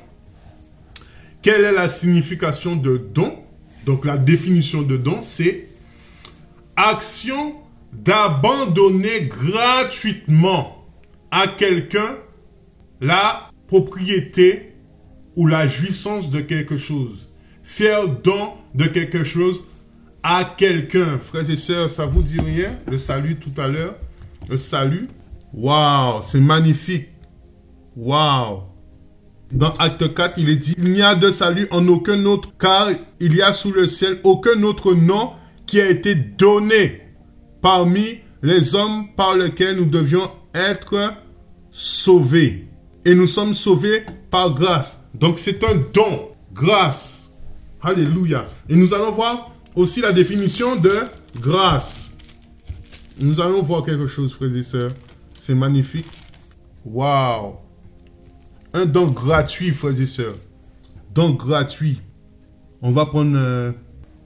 Quelle est la signification de don? Donc, la définition de don, c'est action d'abandonner gratuitement à quelqu'un la propriété ou la jouissance de quelque chose. Faire don de quelque chose à quelqu'un. Frères et sœurs, ça vous dit rien? Le salut tout à l'heure. Le salut. Waouh, c'est magnifique. Waouh. Dans Acte 4, il est dit, il n'y a de salut en aucun autre, car il y a sous le ciel aucun autre nom qui a été donné parmi les hommes par lesquels nous devions être sauvés. Et nous sommes sauvés par grâce. Donc c'est un don. Grâce. Alléluia. Et nous allons voir aussi la définition de grâce. Nous allons voir quelque chose, frères et sœurs. C'est magnifique. Waouh. Un don gratuit, frères et sœurs. Don gratuit. On va prendre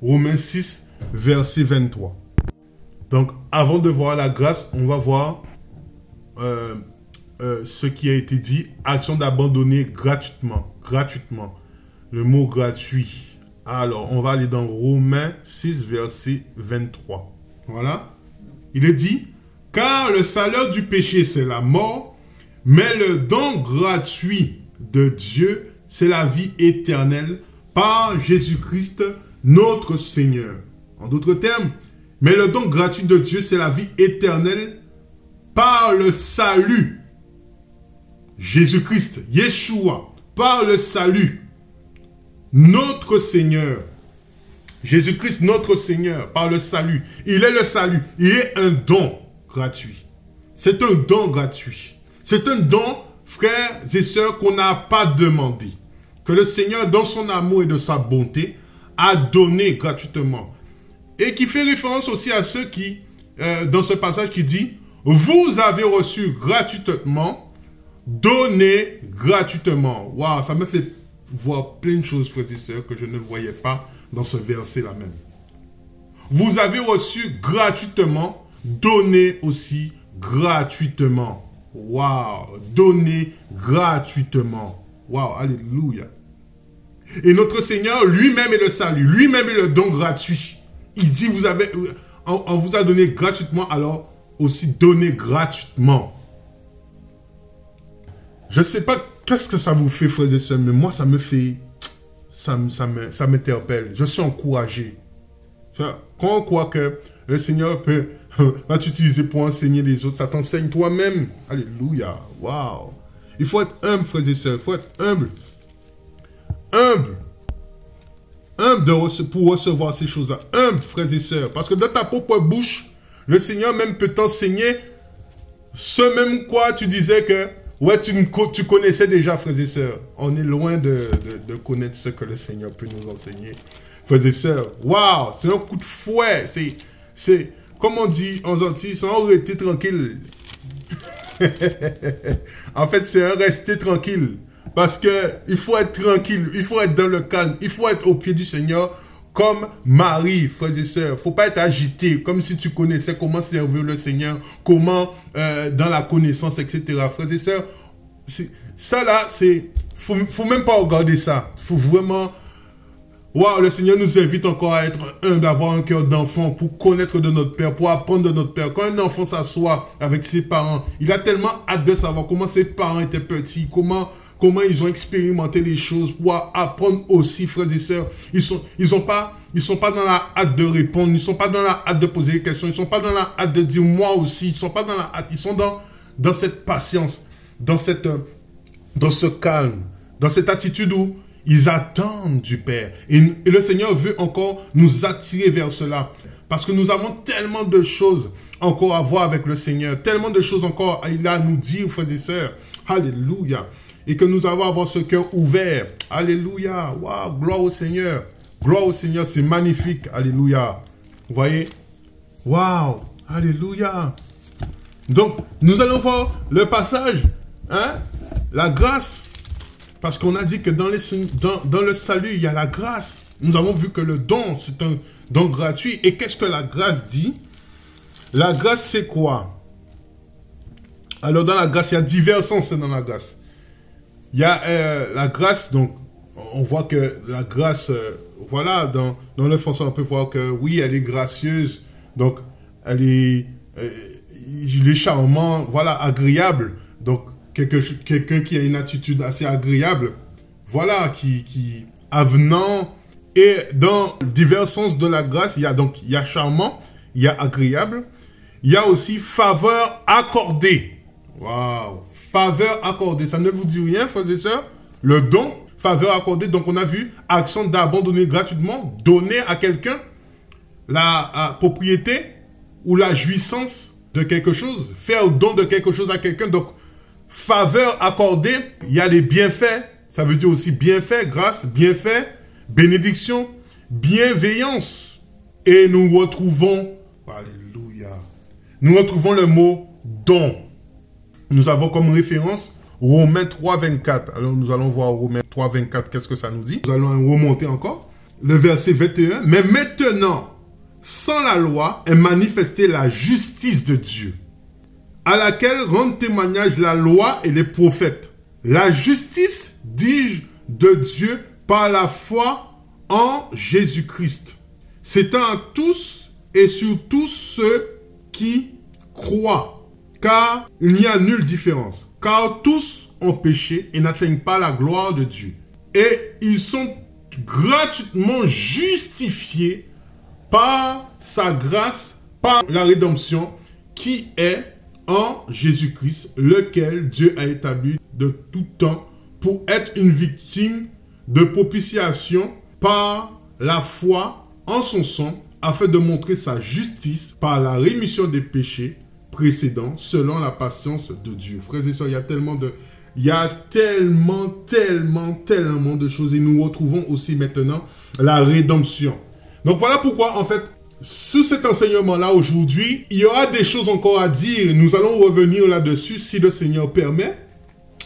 Romains 6, verset 23. Donc, avant de voir la grâce, on va voir ce qui a été dit. Action d'abandonner gratuitement. Gratuitement. Le mot gratuit. Alors, on va aller dans Romains 6, verset 23. Voilà. Il est dit, car le salaire du péché, c'est la mort, mais le don gratuit de Dieu, c'est la vie éternelle par Jésus-Christ, notre Seigneur. En d'autres termes, mais le don gratuit de Dieu, c'est la vie éternelle par le salut. Jésus-Christ, Yeshua, par le salut. Notre Seigneur, Jésus-Christ, notre Seigneur, par le salut. Il est le salut. Il est un don gratuit. C'est un don gratuit. C'est un don, frères et sœurs, qu'on n'a pas demandé. Que le Seigneur, dans son amour et de sa bonté, a donné gratuitement. Et qui fait référence aussi à ceux qui, dans ce passage qui dit, vous avez reçu gratuitement, donné gratuitement. Waouh, ça me fait voir plein de choses, frères et sœurs, que je ne voyais pas dans ce verset-là même. Vous avez reçu gratuitement, donné aussi gratuitement. Waouh, donner gratuitement. Waouh, alléluia. Et notre Seigneur lui-même est le salut, lui-même est le don gratuit. Il dit, on vous a donné gratuitement, alors aussi donnez gratuitement. Je ne sais pas qu'est-ce que ça vous fait, frères et sœurs, mais moi, ça me fait, ça m'interpelle. Je suis encouragé. Quand on croit que le Seigneur va t'utiliser pour enseigner les autres, ça t'enseigne toi-même. Alléluia. Waouh. Il faut être humble, frères et sœurs. Il faut être humble. Humble. Humble pour recevoir ces choses-là. Humble, frères et sœurs. Parce que dans ta propre bouche, le Seigneur même peut t'enseigner ce même quoi tu disais que ouais, tu connaissais déjà, frères et sœurs. On est loin de connaître ce que le Seigneur peut nous enseigner. Frères et sœurs, waouh, c'est un coup de fouet. C'est comme on dit en Antilles, c'est un rester tranquille. En fait, c'est un rester tranquille. Parce que il faut être tranquille, il faut être dans le calme, il faut être au pied du Seigneur comme Marie, frères et sœurs. Il ne faut pas être agité, comme si tu connaissais comment servir le Seigneur, comment dans la connaissance, etc. Frères et sœurs, ça là, faut même pas regarder ça. Il faut vraiment... Waouh, le Seigneur nous invite encore à être humble, d'avoir un cœur d'enfant pour connaître de notre Père, pour apprendre de notre Père. Quand un enfant s'assoit avec ses parents, il a tellement hâte de savoir comment ses parents étaient petits, comment ils ont expérimenté les choses, pour apprendre aussi, frères et sœurs. Ils sont pas dans la hâte de répondre, ils sont pas dans la hâte de poser des questions, ils sont pas dans la hâte de dire moi aussi, ils sont pas dans la hâte, ils sont dans cette patience, dans ce calme, dans cette attitude où ils attendent du Père. Et le Seigneur veut encore nous attirer vers cela. Parce que nous avons tellement de choses encore à voir avec le Seigneur. Tellement de choses encore il a à nous dire, frères et sœurs. Alléluia. Et que nous avons à avoir ce cœur ouvert. Alléluia. Waouh, gloire au Seigneur. Gloire au Seigneur, c'est magnifique. Alléluia. Vous voyez? Waouh. Alléluia. Donc, nous allons voir le passage. Hein? La grâce. Parce qu'on a dit que dans le salut, il y a la grâce. Nous avons vu que le don, c'est un don gratuit. Et qu'est-ce que la grâce dit? La grâce, c'est quoi? Alors, dans la grâce, il y a divers sens dans la grâce. Il y a la grâce, donc, on voit que la grâce, voilà, dans le français, on peut voir que, oui, elle est gracieuse. Donc, elle est charmante, voilà, agréable. Donc, quelqu'un qui a une attitude assez agréable, voilà, qui avenant. Et dans divers sens de la grâce, il y a charmant, il y a agréable, il y a aussi faveur accordée. Waouh, faveur accordée, ça ne vous dit rien, frères et sœurs? Le don, faveur accordée, donc on a vu, action d'abandonner gratuitement, donner à quelqu'un la propriété ou la jouissance de quelque chose, faire don de quelque chose à quelqu'un, donc faveur accordée, il y a les bienfaits, ça veut dire aussi bienfait, grâce, bienfait, bénédiction, bienveillance. Et nous retrouvons, alléluia, nous retrouvons le mot don. Nous avons comme référence Romains 3, 24. Alors nous allons voir Romains 3, 24, qu'est-ce que ça nous dit? Nous allons remonter encore. Le verset 21. Mais maintenant, sans la loi, est manifestée la justice de Dieu, à laquelle rendent témoignage la loi et les prophètes. La justice, dis-je, de Dieu par la foi en Jésus-Christ. C'est à tous et sur tous ceux qui croient. Car il n'y a nulle différence. Car tous ont péché et n'atteignent pas la gloire de Dieu. Et ils sont gratuitement justifiés par sa grâce, par la rédemption qui est en Jésus-Christ, lequel Dieu a établi de tout temps pour être une victime de propitiation par la foi en son sang, afin de montrer sa justice par la rémission des péchés précédents, selon la patience de Dieu. Frères et sœurs, il y a tellement de choses. Et nous retrouvons aussi maintenant la rédemption. Donc voilà pourquoi, en fait, sous cet enseignement-là, aujourd'hui, il y aura des choses encore à dire. Nous allons revenir là-dessus si le Seigneur permet,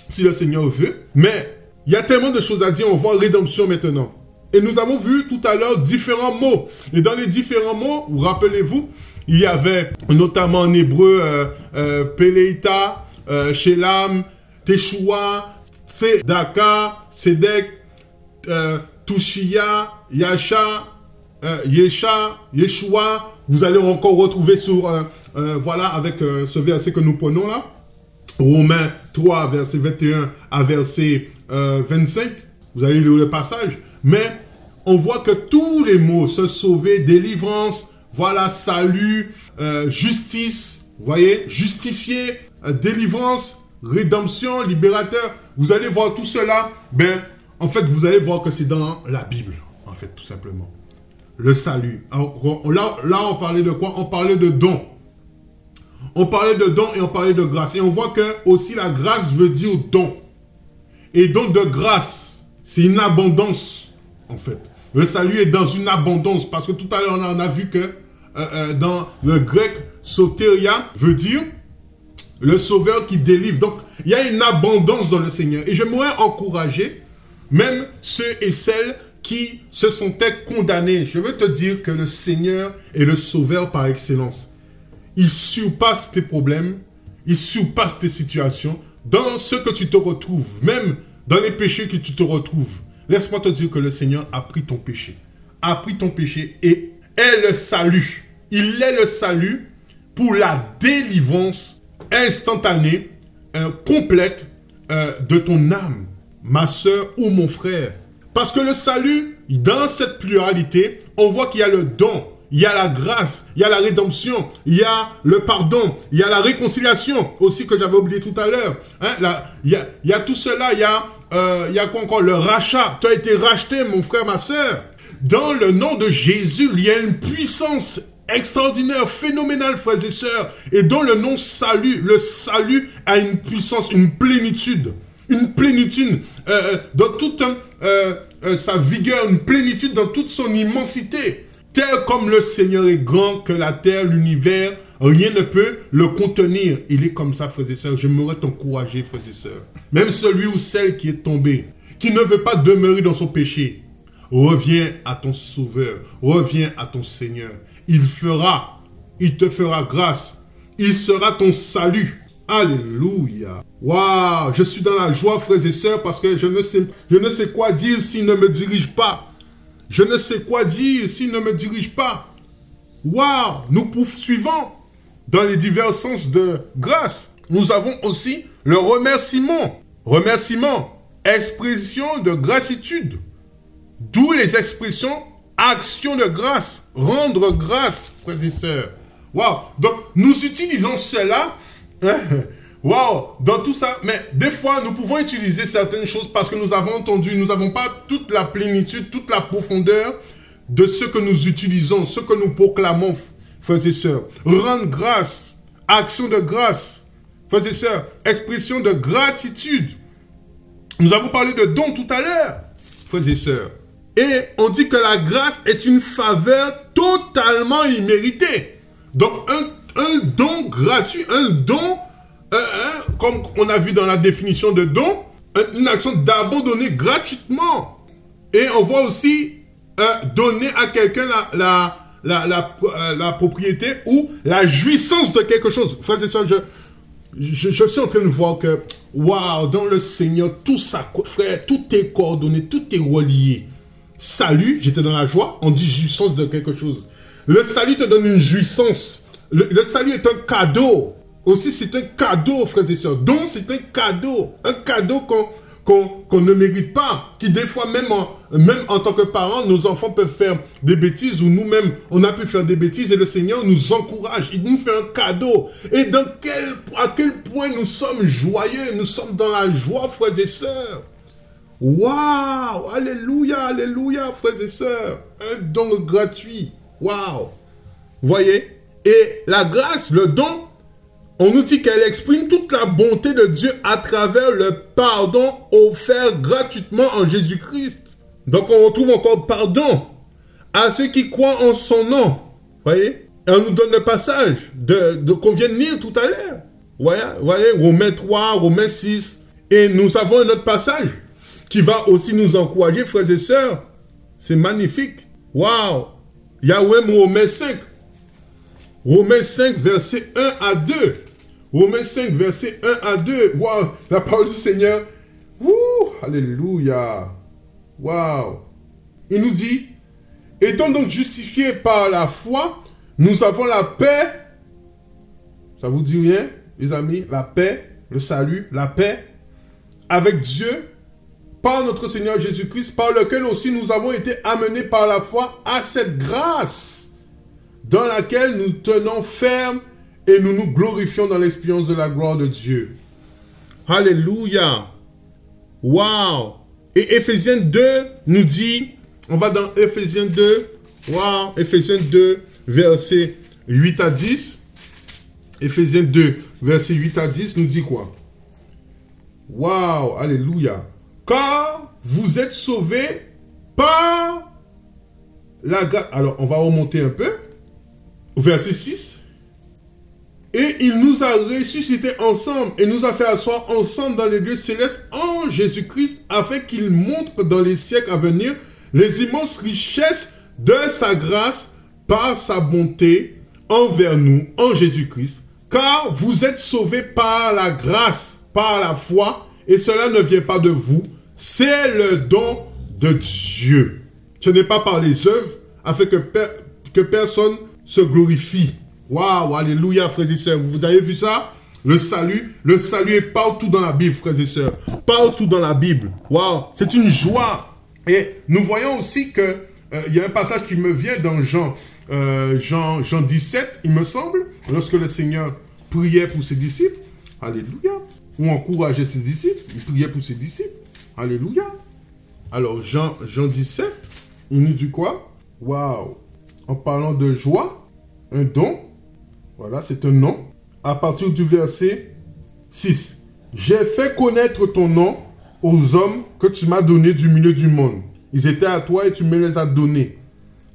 si le Seigneur veut. Mais il y a tellement de choses à dire. On voit rédemption maintenant. Et nous avons vu tout à l'heure différents mots. Et dans les différents mots, vous rappelez-vous, il y avait notamment en hébreu Peleita, Shelam, Teshua, Tzedaka, Sedek, Tushia, Yasha, Yesha, Yeshua. Vous allez encore retrouver sur, voilà, avec ce verset que nous prenons là. Romains 3, verset 21 à verset 25. Vous allez lire le passage. Mais on voit que tous les mots, se sauver, délivrance, voilà, salut, justice, vous voyez, justifier, délivrance, rédemption, libérateur. Vous allez voir tout cela. Ben, en fait, vous allez voir que c'est dans la Bible, en fait, tout simplement. Le salut. Alors, là, on parlait de quoi? On parlait de don. On parlait de don et on parlait de grâce. Et on voit que aussi la grâce veut dire don. Et donc de grâce, c'est une abondance, en fait. Le salut est dans une abondance. Parce que tout à l'heure, on a vu que dans le grec, soteria veut dire le sauveur qui délivre. Donc, il y a une abondance dans le Seigneur. Et j'aimerais encourager même ceux et celles qui se sentaient condamnés. Je veux te dire que le Seigneur est le sauveur par excellence. Il surpasse tes problèmes, il surpasse tes situations, dans ce que tu te retrouves, même dans les péchés que tu te retrouves. Laisse-moi te dire que le Seigneur a pris ton péché et est le salut. Il est le salut pour la délivrance instantanée, complète de ton âme, ma soeur ou mon frère. Parce que le salut, dans cette pluralité, on voit qu'il y a le don, il y a la grâce, il y a la rédemption, il y a le pardon, il y a la réconciliation, aussi que j'avais oublié tout à l'heure. Hein, il y a tout cela, il y a quoi encore? Le rachat. Tu as été racheté, mon frère, ma soeur. Dans le nom de Jésus, il y a une puissance extraordinaire, phénoménale, frères et sœurs. Et dans le nom salut, le salut a une puissance, une plénitude dans toute sa vigueur, une plénitude dans toute son immensité. Tel comme le Seigneur est grand que la terre, l'univers, rien ne peut le contenir. Il est comme ça, frères et sœurs. J'aimerais t'encourager, frères et sœurs. Même celui ou celle qui est tombé, qui ne veut pas demeurer dans son péché, reviens à ton Sauveur, reviens à ton Seigneur. Il te fera grâce. Il sera ton salut. Alléluia. Waouh, je suis dans la joie, frères et sœurs, parce que je ne sais quoi dire s'il ne me dirige pas. Je ne sais quoi dire s'il ne me dirige pas. Waouh, nous poursuivons dans les divers sens de grâce. Nous avons aussi le remerciement. Remerciement, expression de gratitude. D'où les expressions action de grâce, rendre grâce, frères et sœurs. Waouh, donc nous utilisons cela. Waouh, dans tout ça, mais des fois nous pouvons utiliser certaines choses parce que nous avons entendu, nous n'avons pas toute la plénitude, toute la profondeur de ce que nous utilisons, ce que nous proclamons, frères et sœurs. Rendre grâce, action de grâce, frères et sœurs, expression de gratitude. Nous avons parlé de don tout à l'heure, frères et sœurs. Et on dit que la grâce est une faveur totalement imméritée. Donc un don gratuit, un don, comme on a vu dans la définition de don, une action d'abandonner gratuitement. Et on voit aussi donner à quelqu'un la propriété ou la jouissance de quelque chose. Frères et sœurs, je suis en train de voir que, waouh, dans le Seigneur, tout ça, frère, tout est coordonné, tout est relié. Salut, j'étais dans la joie, on dit jouissance de quelque chose. Le salut te donne une jouissance. Le salut est un cadeau. Aussi, c'est un cadeau, frères et sœurs. Donc, c'est un cadeau. Un cadeau qu'on ne mérite pas. Qui, des fois, même en tant que parents, nos enfants peuvent faire des bêtises ou nous-mêmes, on a pu faire des bêtises et le Seigneur nous encourage. Il nous fait un cadeau. Et à quel point nous sommes joyeux. Nous sommes dans la joie, frères et sœurs. Waouh! Alléluia, alléluia, frères et sœurs. Un don gratuit. Waouh! Vous voyez? Et la grâce, le don, on nous dit qu'elle exprime toute la bonté de Dieu à travers le pardon offert gratuitement en Jésus-Christ. Donc on retrouve encore pardon à ceux qui croient en son nom. Vous voyez? Et on nous donne le passage qu'on vient de lire tout à l'heure. Voyez? Romains 3, Romains 6. Et nous avons un autre passage qui va aussi nous encourager, frères et sœurs. C'est magnifique. Waouh! Il y a même Romains 5. Romains 5, versets 1 à 2. Romains 5, versets 1 à 2. Waouh, la parole du Seigneur. Wouh, alléluia. Waouh. Il nous dit, étant donc justifiés par la foi, nous avons la paix. Ça vous dit rien, les amis? La paix, le salut, la paix avec Dieu, par notre Seigneur Jésus-Christ, par lequel aussi nous avons été amenés par la foi à cette grâce dans laquelle nous tenons ferme et nous nous glorifions dans l'expérience de la gloire de Dieu. Alléluia. Waouh. Et Éphésiens 2 nous dit, on va dans Éphésiens 2, waouh, Éphésiens 2, versets 8 à 10. Éphésiens 2, versets 8 à 10 nous dit quoi? Waouh, alléluia. Car vous êtes sauvés par la grâce. Alors, on va remonter un peu. Au verset 6. Et il nous a ressuscités ensemble et nous a fait asseoir ensemble dans les lieux célestes en Jésus-Christ afin qu'il montre dans les siècles à venir les immenses richesses de sa grâce par sa bonté envers nous en Jésus-Christ. Car vous êtes sauvés par la grâce, par la foi, et cela ne vient pas de vous, c'est le don de Dieu. Ce n'est pas par les œuvres, afin que personne se glorifie. Waouh, alléluia, frères et sœurs. Vous avez vu ça? Le salut est partout dans la Bible, frères et sœurs. Partout dans la Bible. Waouh, c'est une joie. Et nous voyons aussi que il y a un passage qui me vient dans Jean 17, il me semble, lorsque le Seigneur priait pour ses disciples. Alléluia. Ou encourageait ses disciples. Il priait pour ses disciples. Alléluia. Alors, Jean 17, il nous dit quoi? Waouh. En parlant de joie, un don. Voilà, c'est un nom. À partir du verset 6. J'ai fait connaître ton nom aux hommes que tu m'as donnés du milieu du monde. Ils étaient à toi et tu me les as donnés.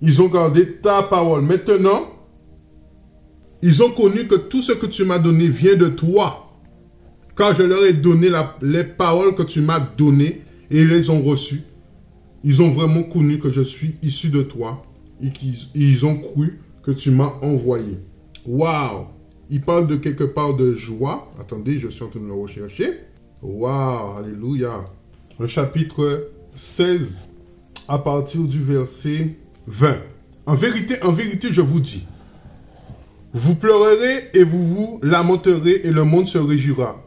Ils ont gardé ta parole. Maintenant, ils ont connu que tout ce que tu m'as donné vient de toi. Car je leur ai donné les paroles que tu m'as données et ils les ont reçues. Ils ont vraiment connu que je suis issu de toi et ils ont cru que tu m'as envoyé. Waouh! Il parle de quelque part de joie. Attendez, je suis en train de le rechercher. Waouh! Alléluia! Le chapitre 16, à partir du verset 20. En vérité, je vous dis, vous pleurerez et vous vous lamenterez et le monde se réjouira.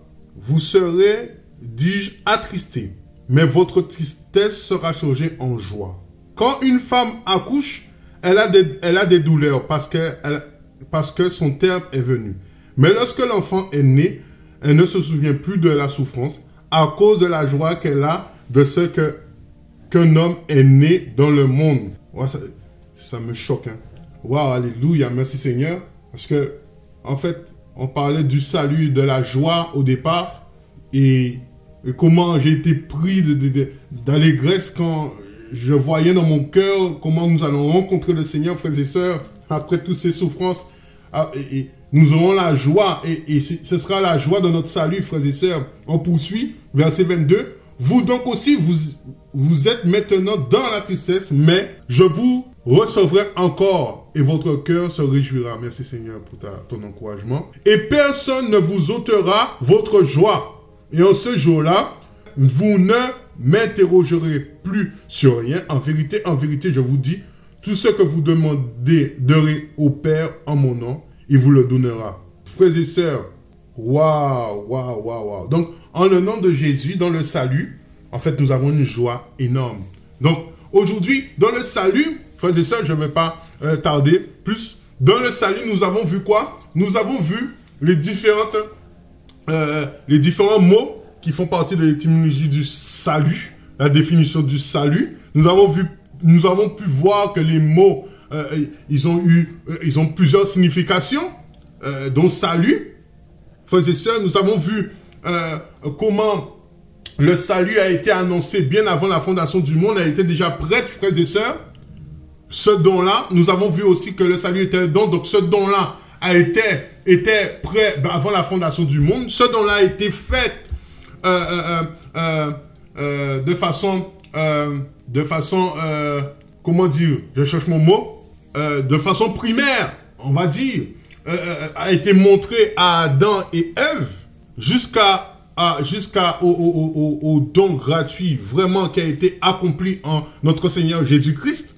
Vous serez, dis-je, attristés, mais votre tristesse sera changée en joie. Quand une femme accouche, elle a des douleurs parce que son terme est venu. Mais lorsque l'enfant est né, elle ne se souvient plus de la souffrance à cause de la joie qu'elle a de ce qu'un homme est né dans le monde. Ouais, ça me choque. Hein? Waouh, alléluia, merci Seigneur. Parce que, en fait, on parlait du salut, de la joie au départ. Et comment j'ai été pris d'allégresse quand je voyais dans mon cœur comment nous allons rencontrer le Seigneur, frères et sœurs, après toutes ces souffrances. Et nous aurons la joie. Et ce sera la joie de notre salut, frères et sœurs. On poursuit, verset 22. Vous donc aussi, vous êtes maintenant dans la tristesse, mais je vous recevrai encore et votre cœur se réjouira. Merci Seigneur pour ton encouragement. Et personne ne vous ôtera votre joie. Et en ce jour-là, vous ne m'interrogerez plus sur rien. En vérité, je vous dis, tout ce que vous demanderez au Père en mon nom, il vous le donnera. Frères et sœurs, waouh, waouh, waouh, waouh. Donc, en le nom de Jésus, dans le salut, en fait, nous avons une joie énorme. Donc, aujourd'hui, dans le salut, frères et sœurs, je ne vais pas tarder plus. Dans le salut, nous avons vu quoi? Nous avons vu les différents mots qui font partie de l'étymologie du salut, la définition du salut. Nous avons pu voir que les mots, ils ont plusieurs significations, dont salut. Frères et sœurs, nous avons vu comment le salut a été annoncé bien avant la fondation du monde, elle était déjà prête, frères et sœurs. Ce don-là, nous avons vu aussi que le salut était un don, donc ce don-là était prêt avant la fondation du monde. Ce don-là a été fait de façon, comment dire, je cherche mon mot, de façon primaire, on va dire. a été montré à Adam et Ève jusqu'au don gratuit vraiment qui a été accompli en notre Seigneur Jésus-Christ,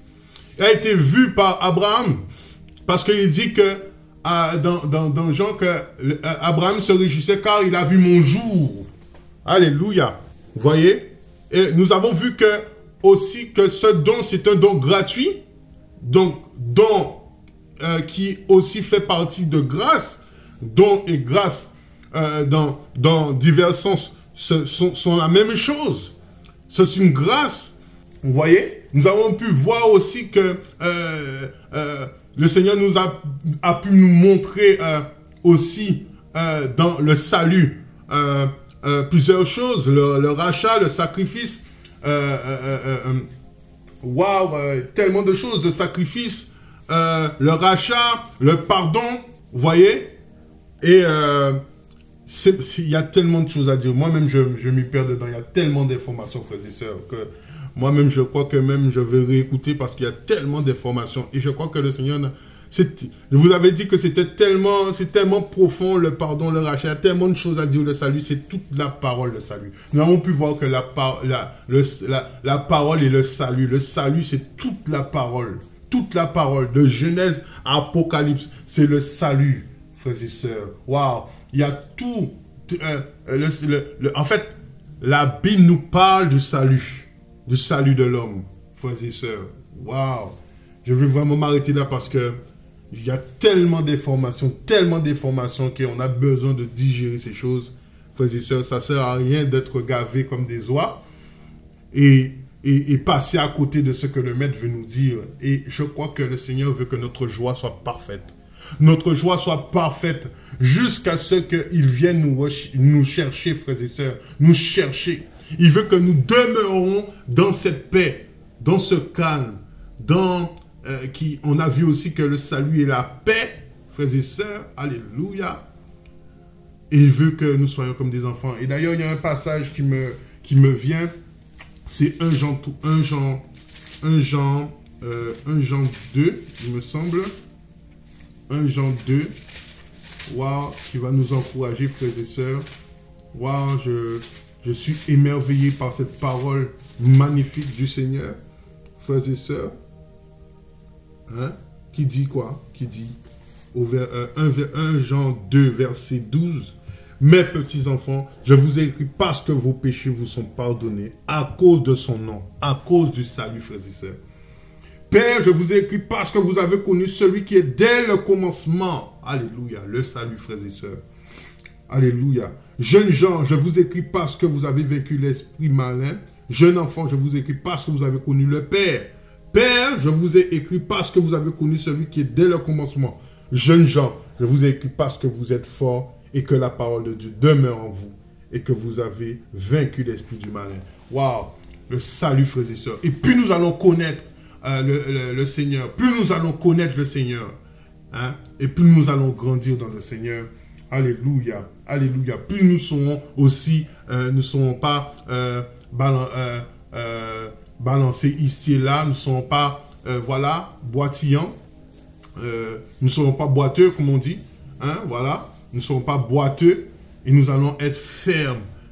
a été vu par Abraham. Parce qu'il dit que dans Jean que Abraham se réjouissait car il a vu mon jour. Alléluia. Vous voyez? Et nous avons vu que aussi que ce don, c'est un don gratuit. Donc, don qui aussi fait partie de grâce. Don et grâce dans divers sens sont la même chose. C'est une grâce. Vous voyez? Nous avons pu voir aussi que le Seigneur nous a pu nous montrer aussi dans le salut plusieurs choses. Le rachat, le sacrifice. Tellement de choses. Le sacrifice, le rachat, le pardon. Vous voyez? Et il y a tellement de choses à dire. Moi-même, je m'y perds dedans. Il y a tellement d'informations, frères et sœurs, que moi-même, je crois que même je vais réécouter parce qu'il y a tellement d'informations. Et je crois que le Seigneur, je vous avais dit que c'est tellement profond, le pardon, le rachat. Il y a tellement de choses à dire. Le salut, c'est toute la parole, le salut. Nous avons pu voir que la parole et le salut, c'est toute la parole. Toute la parole, de Genèse à Apocalypse, c'est le salut, frères et sœurs. Waouh! Il y a tout. En fait, la Bible nous parle du salut de l'homme, frères et sœurs. Waouh! Je veux vraiment m'arrêter là parce que il y a tellement d'informations qu'on a besoin de digérer ces choses. Frères et sœurs, ça ne sert à rien d'être gavé comme des oies et passer à côté de ce que le Maître veut nous dire. Et je crois que le Seigneur veut que notre joie soit parfaite. Notre joie soit parfaite jusqu'à ce qu'il vienne nous chercher, frères et sœurs, nous chercher. Il veut que nous demeurons dans cette paix, dans ce calme, on a vu aussi que le salut est la paix, frères et sœurs, alléluia. Et il veut que nous soyons comme des enfants. Et d'ailleurs, il y a un passage qui me vient, c'est 1 Jean 2, il me semble. 1 Jean 2, waouh, qui va nous encourager, frères et sœurs. Waouh, je suis émerveillé par cette parole magnifique du Seigneur, frères et sœurs. Hein? Qui dit quoi? Qui dit 1 Jean 2, verset 12. Mes petits enfants, je vous ai écrit parce que vos péchés vous sont pardonnés à cause de son nom, à cause du salut, frères et sœurs. Père, je vous ai écrit parce que vous avez connu celui qui est dès le commencement. Alléluia, le salut, frères et sœurs. Alléluia. Jeunes gens, je vous écris parce que vous avez vaincu l'esprit malin. Jeunes enfants, je vous écris parce que vous avez connu le Père. Père, je vous ai écrit parce que vous avez connu celui qui est dès le commencement. Jeunes gens, je vous ai écrit parce que vous êtes forts et que la parole de Dieu demeure en vous et que vous avez vaincu l'esprit du malin. Waouh, le salut, frères et sœurs. Et plus nous allons connaître le Seigneur, plus nous allons connaître le Seigneur, hein, et plus nous allons grandir dans le Seigneur. Alléluia, alléluia. Plus nous serons aussi, ne serons pas balancés ici et là, nous ne serons pas, boitillants, nous ne serons pas boiteux, comme on dit, hein, voilà, nous ne serons pas boiteux, et nous allons être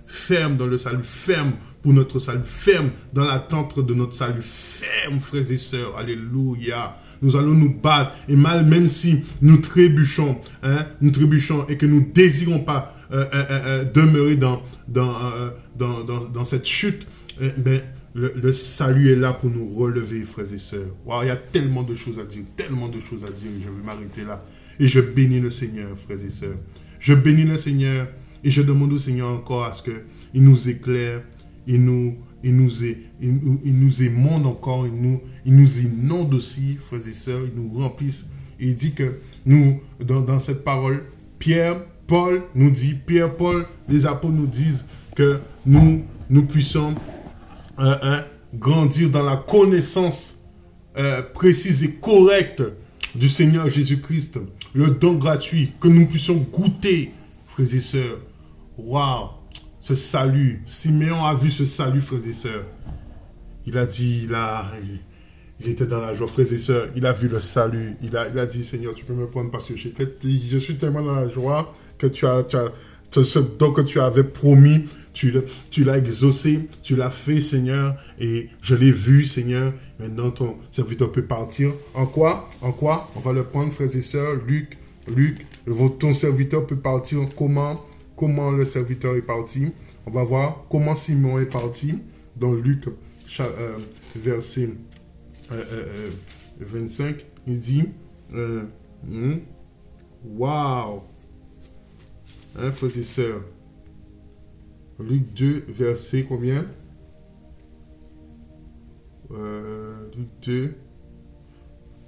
fermes dans le salut, fermes pour notre salut, fermes dans l'attente de notre salut, fermes, frères et sœurs, alléluia. Nous allons nous battre, et même si nous trébuchons, hein, et que nous ne désirons pas demeurer dans cette chute, le salut est là pour nous relever, frères et sœurs. Wow, il y a tellement de choses à dire, et je vais m'arrêter là. Et je bénis le Seigneur, frères et sœurs. Je bénis le Seigneur, et je demande au Seigneur encore à ce qu'il nous éclaire, il nous émonde encore, il nous inonde aussi, frères et sœurs, il nous remplisse. Et il dit que nous, dans cette parole, Pierre, Paul, les apôtres nous disent que nous puissions grandir dans la connaissance précise et correcte du Seigneur Jésus-Christ, le don gratuit, que nous puissions goûter, frères et sœurs. Waouh! Ce salut, Siméon a vu ce salut, frères et sœurs. Il a dit, il était dans la joie, frères et sœurs. Il a vu le salut. Il a dit, Seigneur, tu peux me prendre parce que je suis tellement dans la joie que ce don que tu avais promis, tu l'as exaucé, tu l'as fait, Seigneur, et je l'ai vu, Seigneur. Maintenant, ton serviteur peut partir. En quoi? En quoi? On va le prendre, frères et sœurs. Luc, ton serviteur peut partir. Comment le serviteur est parti? On va voir comment Simon est parti. Dans Luc, verset 25, il dit, waouh, hein, frères et sœurs. Luc 2, verset combien? Luc 2,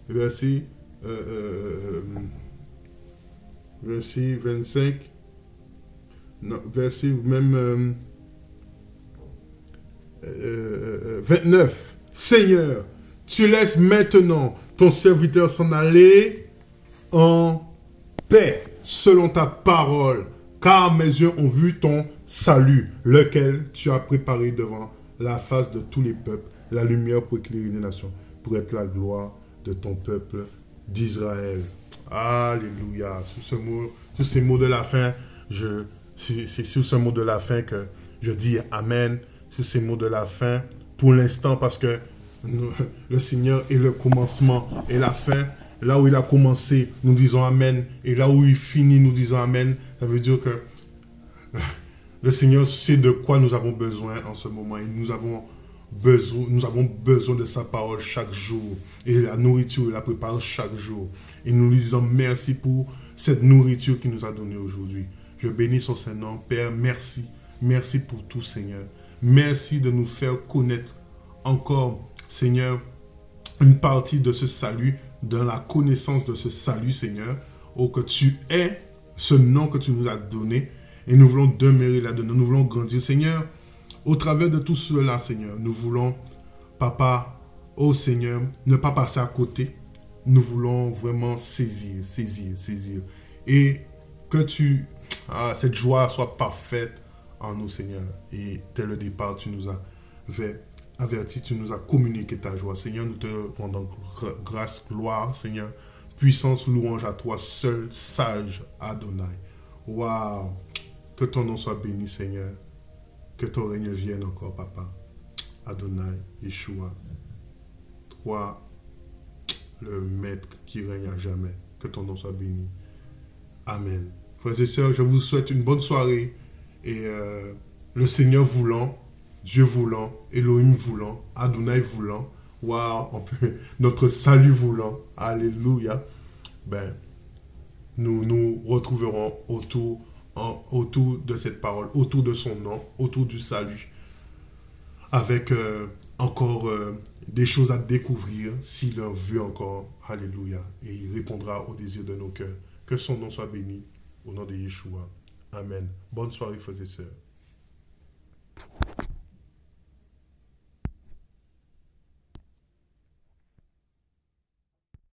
verset 25, non, verset même 29. Seigneur, tu laisses maintenant ton serviteur s'en aller en paix, selon ta parole, car mes yeux ont vu ton salut, lequel tu as préparé devant la face de tous les peuples, la lumière pour éclairer les nations, pour être la gloire de ton peuple d'Israël. Alléluia. Sous ces mots de la fin, c'est sous ce mot de la fin que je dis Amen. Sous ces mots de la fin, pour l'instant, parce que le Seigneur est le commencement et la fin. Là où il a commencé, nous disons Amen. Et là où il finit, nous disons Amen. Ça veut dire que le Seigneur sait de quoi nous avons besoin en ce moment. Et nous avons besoin de sa parole chaque jour. Et la nourriture, il la prépare chaque jour. Et nous lui disons merci pour cette nourriture qu'il nous a donnée aujourd'hui. Je bénis son Saint-Nom. Père, merci. Merci pour tout, Seigneur. Merci de nous faire connaître encore, Seigneur, une partie de ce salut, de la connaissance de ce salut, Seigneur. Oh, que tu es ce nom que tu nous as donné. Et nous voulons demeurer là-dedans. Nous voulons grandir, Seigneur. Au travers de tout cela, Seigneur, nous voulons, Papa, oh Seigneur, ne pas passer à côté. Nous voulons vraiment saisir. Et que cette joie soit parfaite en nous, Seigneur. Et dès le départ, tu nous as averti, tu nous as communiqué ta joie. Seigneur, nous te rendons grâce, gloire, Seigneur. Puissance, louange à toi seul, sage, Adonai. Waouh! Que ton nom soit béni, Seigneur. Que ton règne vienne encore, Papa. Adonai, Yeshua. Toi, le Maître qui règne à jamais. Que ton nom soit béni. Amen. Frères et sœurs, je vous souhaite une bonne soirée. Et le Seigneur voulant, Dieu voulant, Elohim voulant, Adonai voulant, waouh, notre salut voulant, alléluia, ben, nous nous retrouverons autour de cette parole, autour de son nom, autour du salut, avec encore des choses à découvrir, s'il en veut encore, alléluia, et il répondra aux désirs de nos cœurs. Que son nom soit béni, au nom de Yeshua. Amen. Bonne soirée, frères et sœurs.